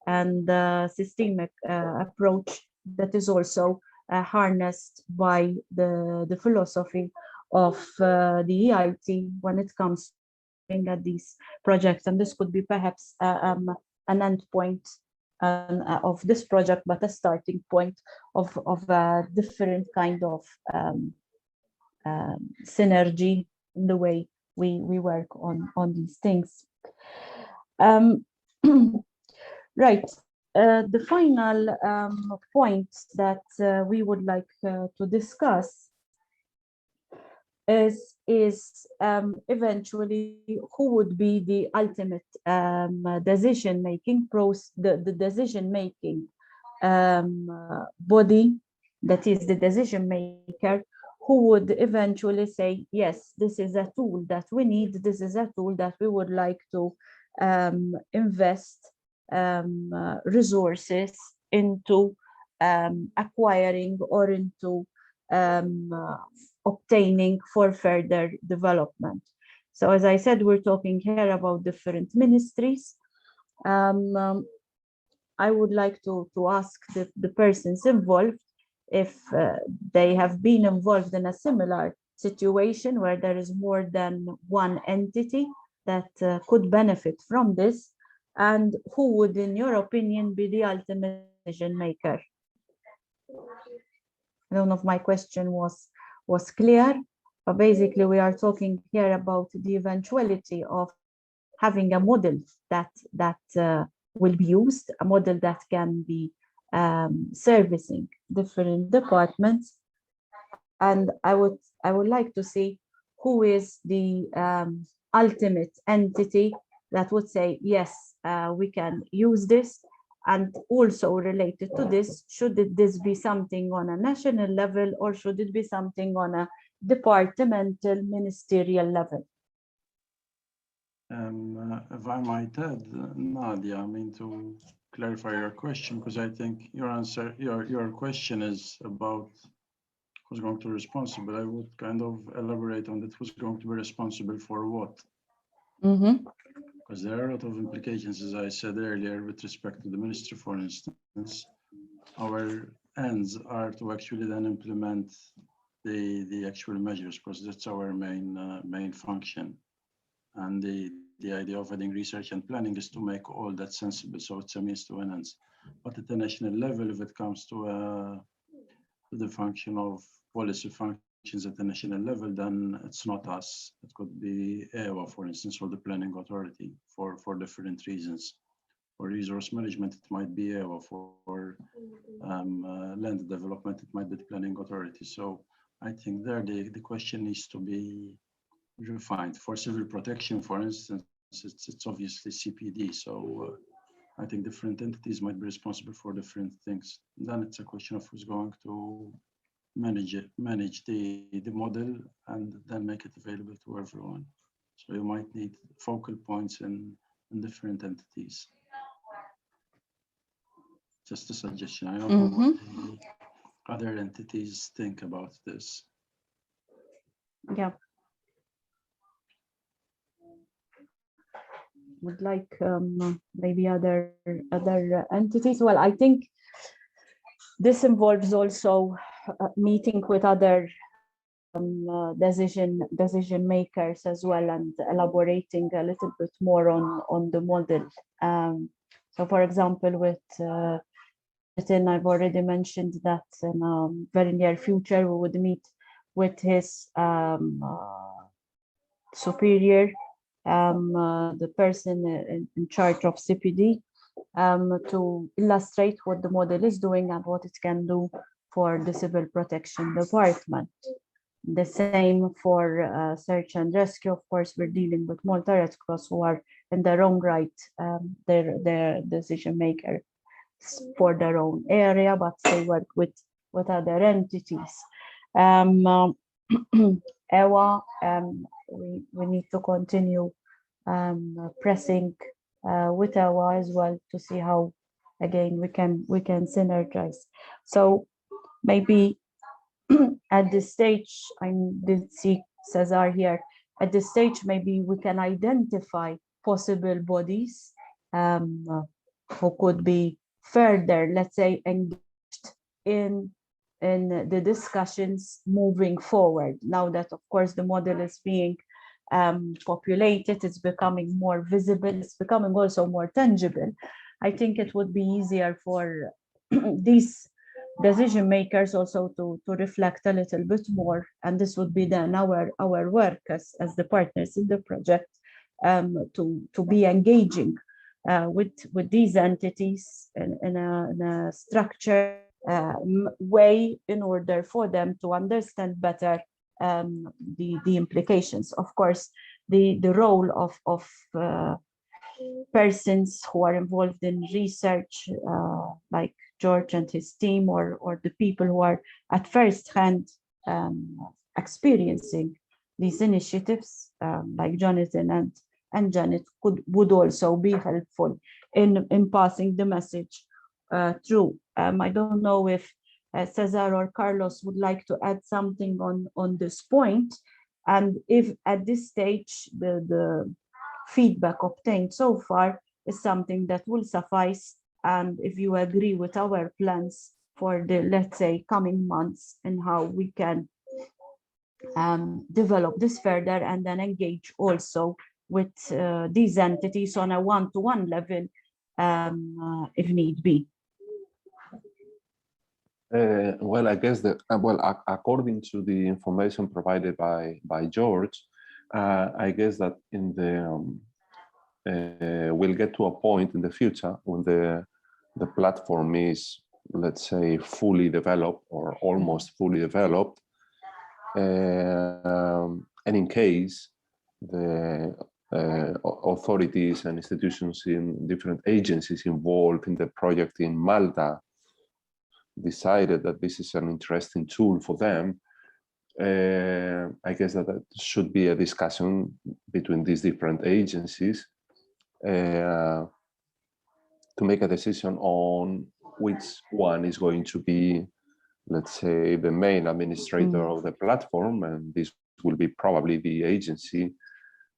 and systemic approach that is also harnessed by the philosophy of the EIT when it comes at these projects. And this could be perhaps an end point of this project, but a starting point of a different kind of synergy in the way we work on these things. Right. The final point that we would like to discuss is eventually who would be the ultimate decision-making process, the decision-making body, that is the decision maker, who would eventually say, yes, this is a tool that we need, this is a tool that we would like to invest resources into acquiring or into obtaining for further development. So as I said, we're talking here about different ministries. I would like to ask the persons involved if they have been involved in a similar situation where there is more than one entity that could benefit from this, and who would, in your opinion, be the ultimate decision maker? I don't know if my question was clear, but basically we are talking here about the eventuality of having a model that will be used, a model that can be servicing different departments, and I would like to see who is the ultimate entity that would say, yes, we can use this. And also related to this, should this be something on a national level, or should it be something on a departmental, ministerial level? If I might add, Nadia, I mean, to clarify your question, because I think your answer, your question is about who's going to be responsible. I would kind of elaborate on that. Who's going to be responsible for what? Because there are a lot of implications, as I said earlier, with respect to the ministry. For instance, our ends are to actually then implement the actual measures, because that's our main function. And the idea of adding research and planning is to make all that sensible. So it's a means to an ends. But at the national level, if it comes to the function of policy functions at the national level, then it's not us. It could be EWA, for instance, or the planning authority for different reasons. For resource management, it might be EWA. For land development, it might be the planning authority. So I think there the question needs to be refined. For civil protection, for instance, it's obviously CPD. So I think different entities might be responsible for different things. Then it's a question of who's going to manage the model and then make it available to everyone. So you might need focal points in different entities. Just a suggestion. I don't know what the other entities think about this. Yeah. Would like maybe other entities. Well, I think this involves also meeting with other decision makers as well, and elaborating a little bit more on the model. So, for example, with I've already mentioned that in a very near future we would meet with his superior, the person in charge of CPD, to illustrate what the model is doing and what it can do for the civil protection department. The same for search and rescue. Of course, we're dealing with Malta Red Cross, who are in their own right, their decision maker for their own area, but they work with other entities. EWA, we need to continue pressing with EWA as well to see how, again, we can synergize. So maybe at this stage, I did see Cesar here. At this stage, maybe we can identify possible bodies who could be further, let's say, engaged in the discussions moving forward. Now that, of course, the model is being populated, it's becoming more visible, it's becoming also more tangible. I think it would be easier for these decision makers also to reflect a little bit more, and this would be then our work as the partners in the project, to be engaging with these entities in a structured way in order for them to understand better the implications. Of course, the role of persons who are involved in research, like George and his team, or the people who are at first hand experiencing these initiatives, like Jonathan and Janet, would also be helpful in passing the message through. I don't know if Cesar or Carlos would like to add something on this point, and if at this stage the feedback obtained so far is something that will suffice, and if you agree with our plans for the, let's say, coming months, and how we can develop this further and then engage also with these entities on a one-to-one level, if need be. Well, I guess that, according to the information provided by George, I guess that in the we'll get to a point in the future when the platform is, let's say, fully developed or almost fully developed, and in case the authorities and institutions in different agencies involved in the project in Malta decided that this is an interesting tool for them, I guess that should be a discussion between these different agencies to make a decision on which one is going to be, let's say, the main administrator of the platform, and this will be probably the agency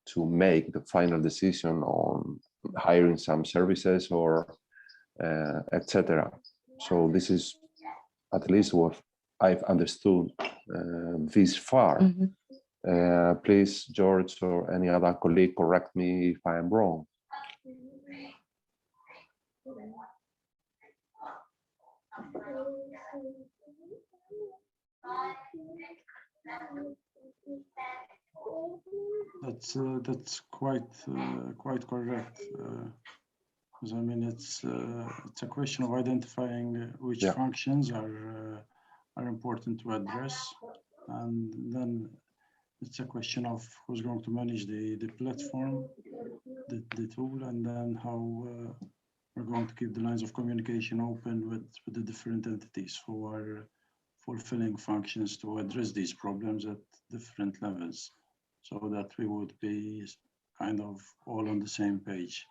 to make the final decision on hiring some services or etc. So this is at least what I've understood this far. Please, George or any other colleague, correct me if I am wrong. That's quite correct. Because I mean, it's a question of identifying which functions are important to address, and then it's a question of who's going to manage the platform, the tool, and then how we're going to keep the lines of communication open with the different entities who are fulfilling functions to address these problems at different levels, so that we would be kind of all on the same page.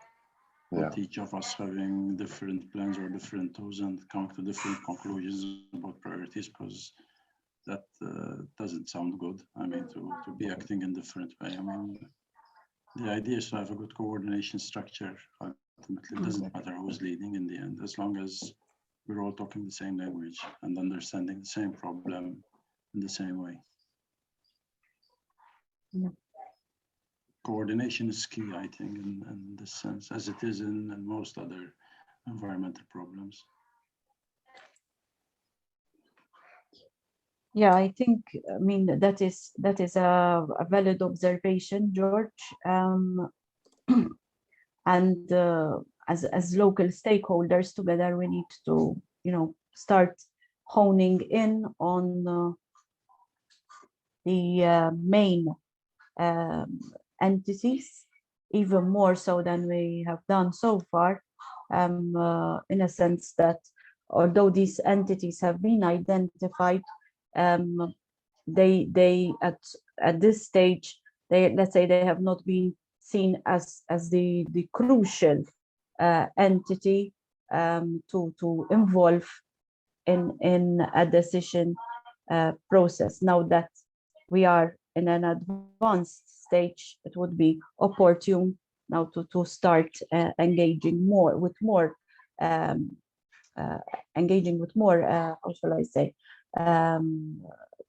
Not each of us having different plans or different tools and come to different conclusions about priorities, because that doesn't sound good. I mean, to be acting in different way. I mean, the idea is to have a good coordination structure. Ultimately, it doesn't matter who's leading in the end, as long as we're all talking the same language and understanding the same problem in the same way. Yeah. Coordination is key, I think, in this sense, as it is in most other environmental problems. Yeah, I think, I mean, that is a valid observation, George. And as local stakeholders together, we need to, start honing in on the main entities, even more so than we have done so far, in a sense that although these entities have been identified, they at this stage, let's say they have not been seen as the crucial entity to involve in a decision process. Now that we are in an advanced stage, it would be opportune now to start engaging with more how shall I say,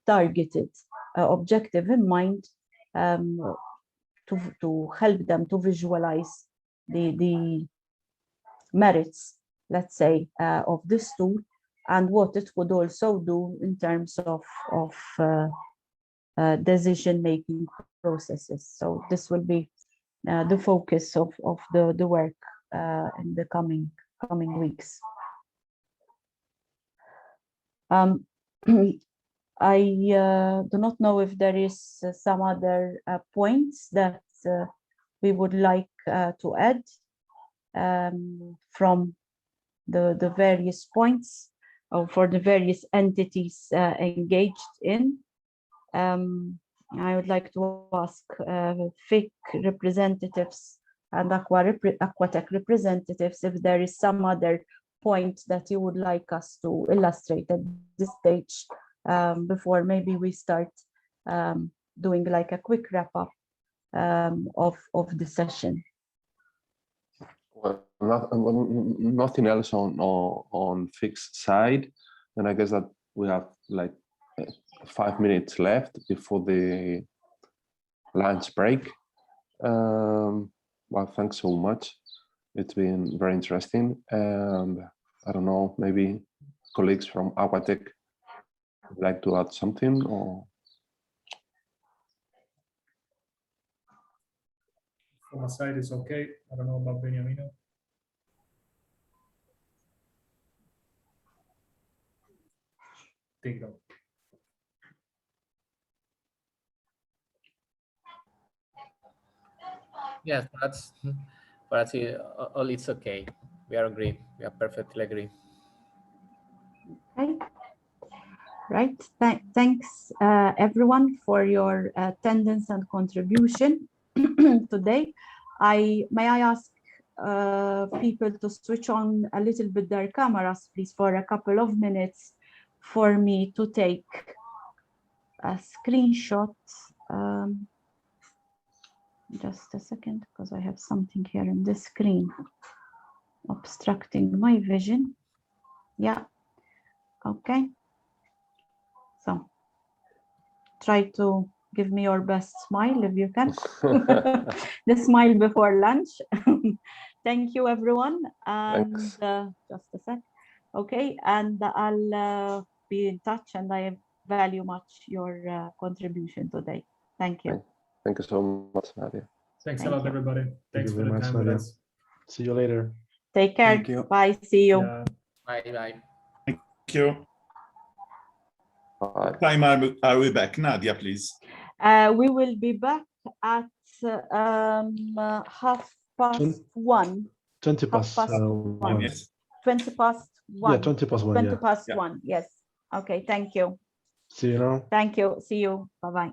targeted objective in mind, to help them to visualize the merits, let's say, of this tool and what it would also do in terms of decision-making processes. So this will be the focus of the work in the coming weeks. I do not know if there is some other points that we would like to add from the various points or for the various entities engaged in. I would like to ask FIC representatives and Aquatech representatives if there is some other point that you would like us to illustrate at this stage, before maybe we start doing like a quick wrap up of the session. Well, nothing else on fixed side, and I guess that we have like 5 minutes left before the lunch break. Well, thanks so much. It's been very interesting, and I don't know, maybe colleagues from Aquatech would like to add something, or from my side is okay. I don't know about Beniamino. Take it on. Yes, that's all. It's okay. We are agree. We are perfectly agree. Okay. Right. Thanks everyone for your attendance and contribution today. May I ask people to switch on a little bit their cameras, please, for a couple of minutes for me to take a screenshot. Just a second, because I have something here in the screen obstructing my vision. Yeah. Okay. So try to give me your best smile if you can. The smile before lunch. Thank you, everyone. And just a sec. Okay, and I'll be in touch, and I value much your contribution today. Thank you. Thank you so much, Nadia. Thanks a Thank lot, you. everybody. Thanks you for very the much, time with Nadia. us. See you later. Take care. Thank you. Bye. See you. Yeah. Bye bye. Thank you. What time are we back? Nadia, please. We will be back at 1:30. 20 past 1. Yes. 20 past 1. Yeah, 20 past 1. 20 Yeah. past 1. Yes. Okay. Thank you. See you now. Thank you. See you. Bye-bye.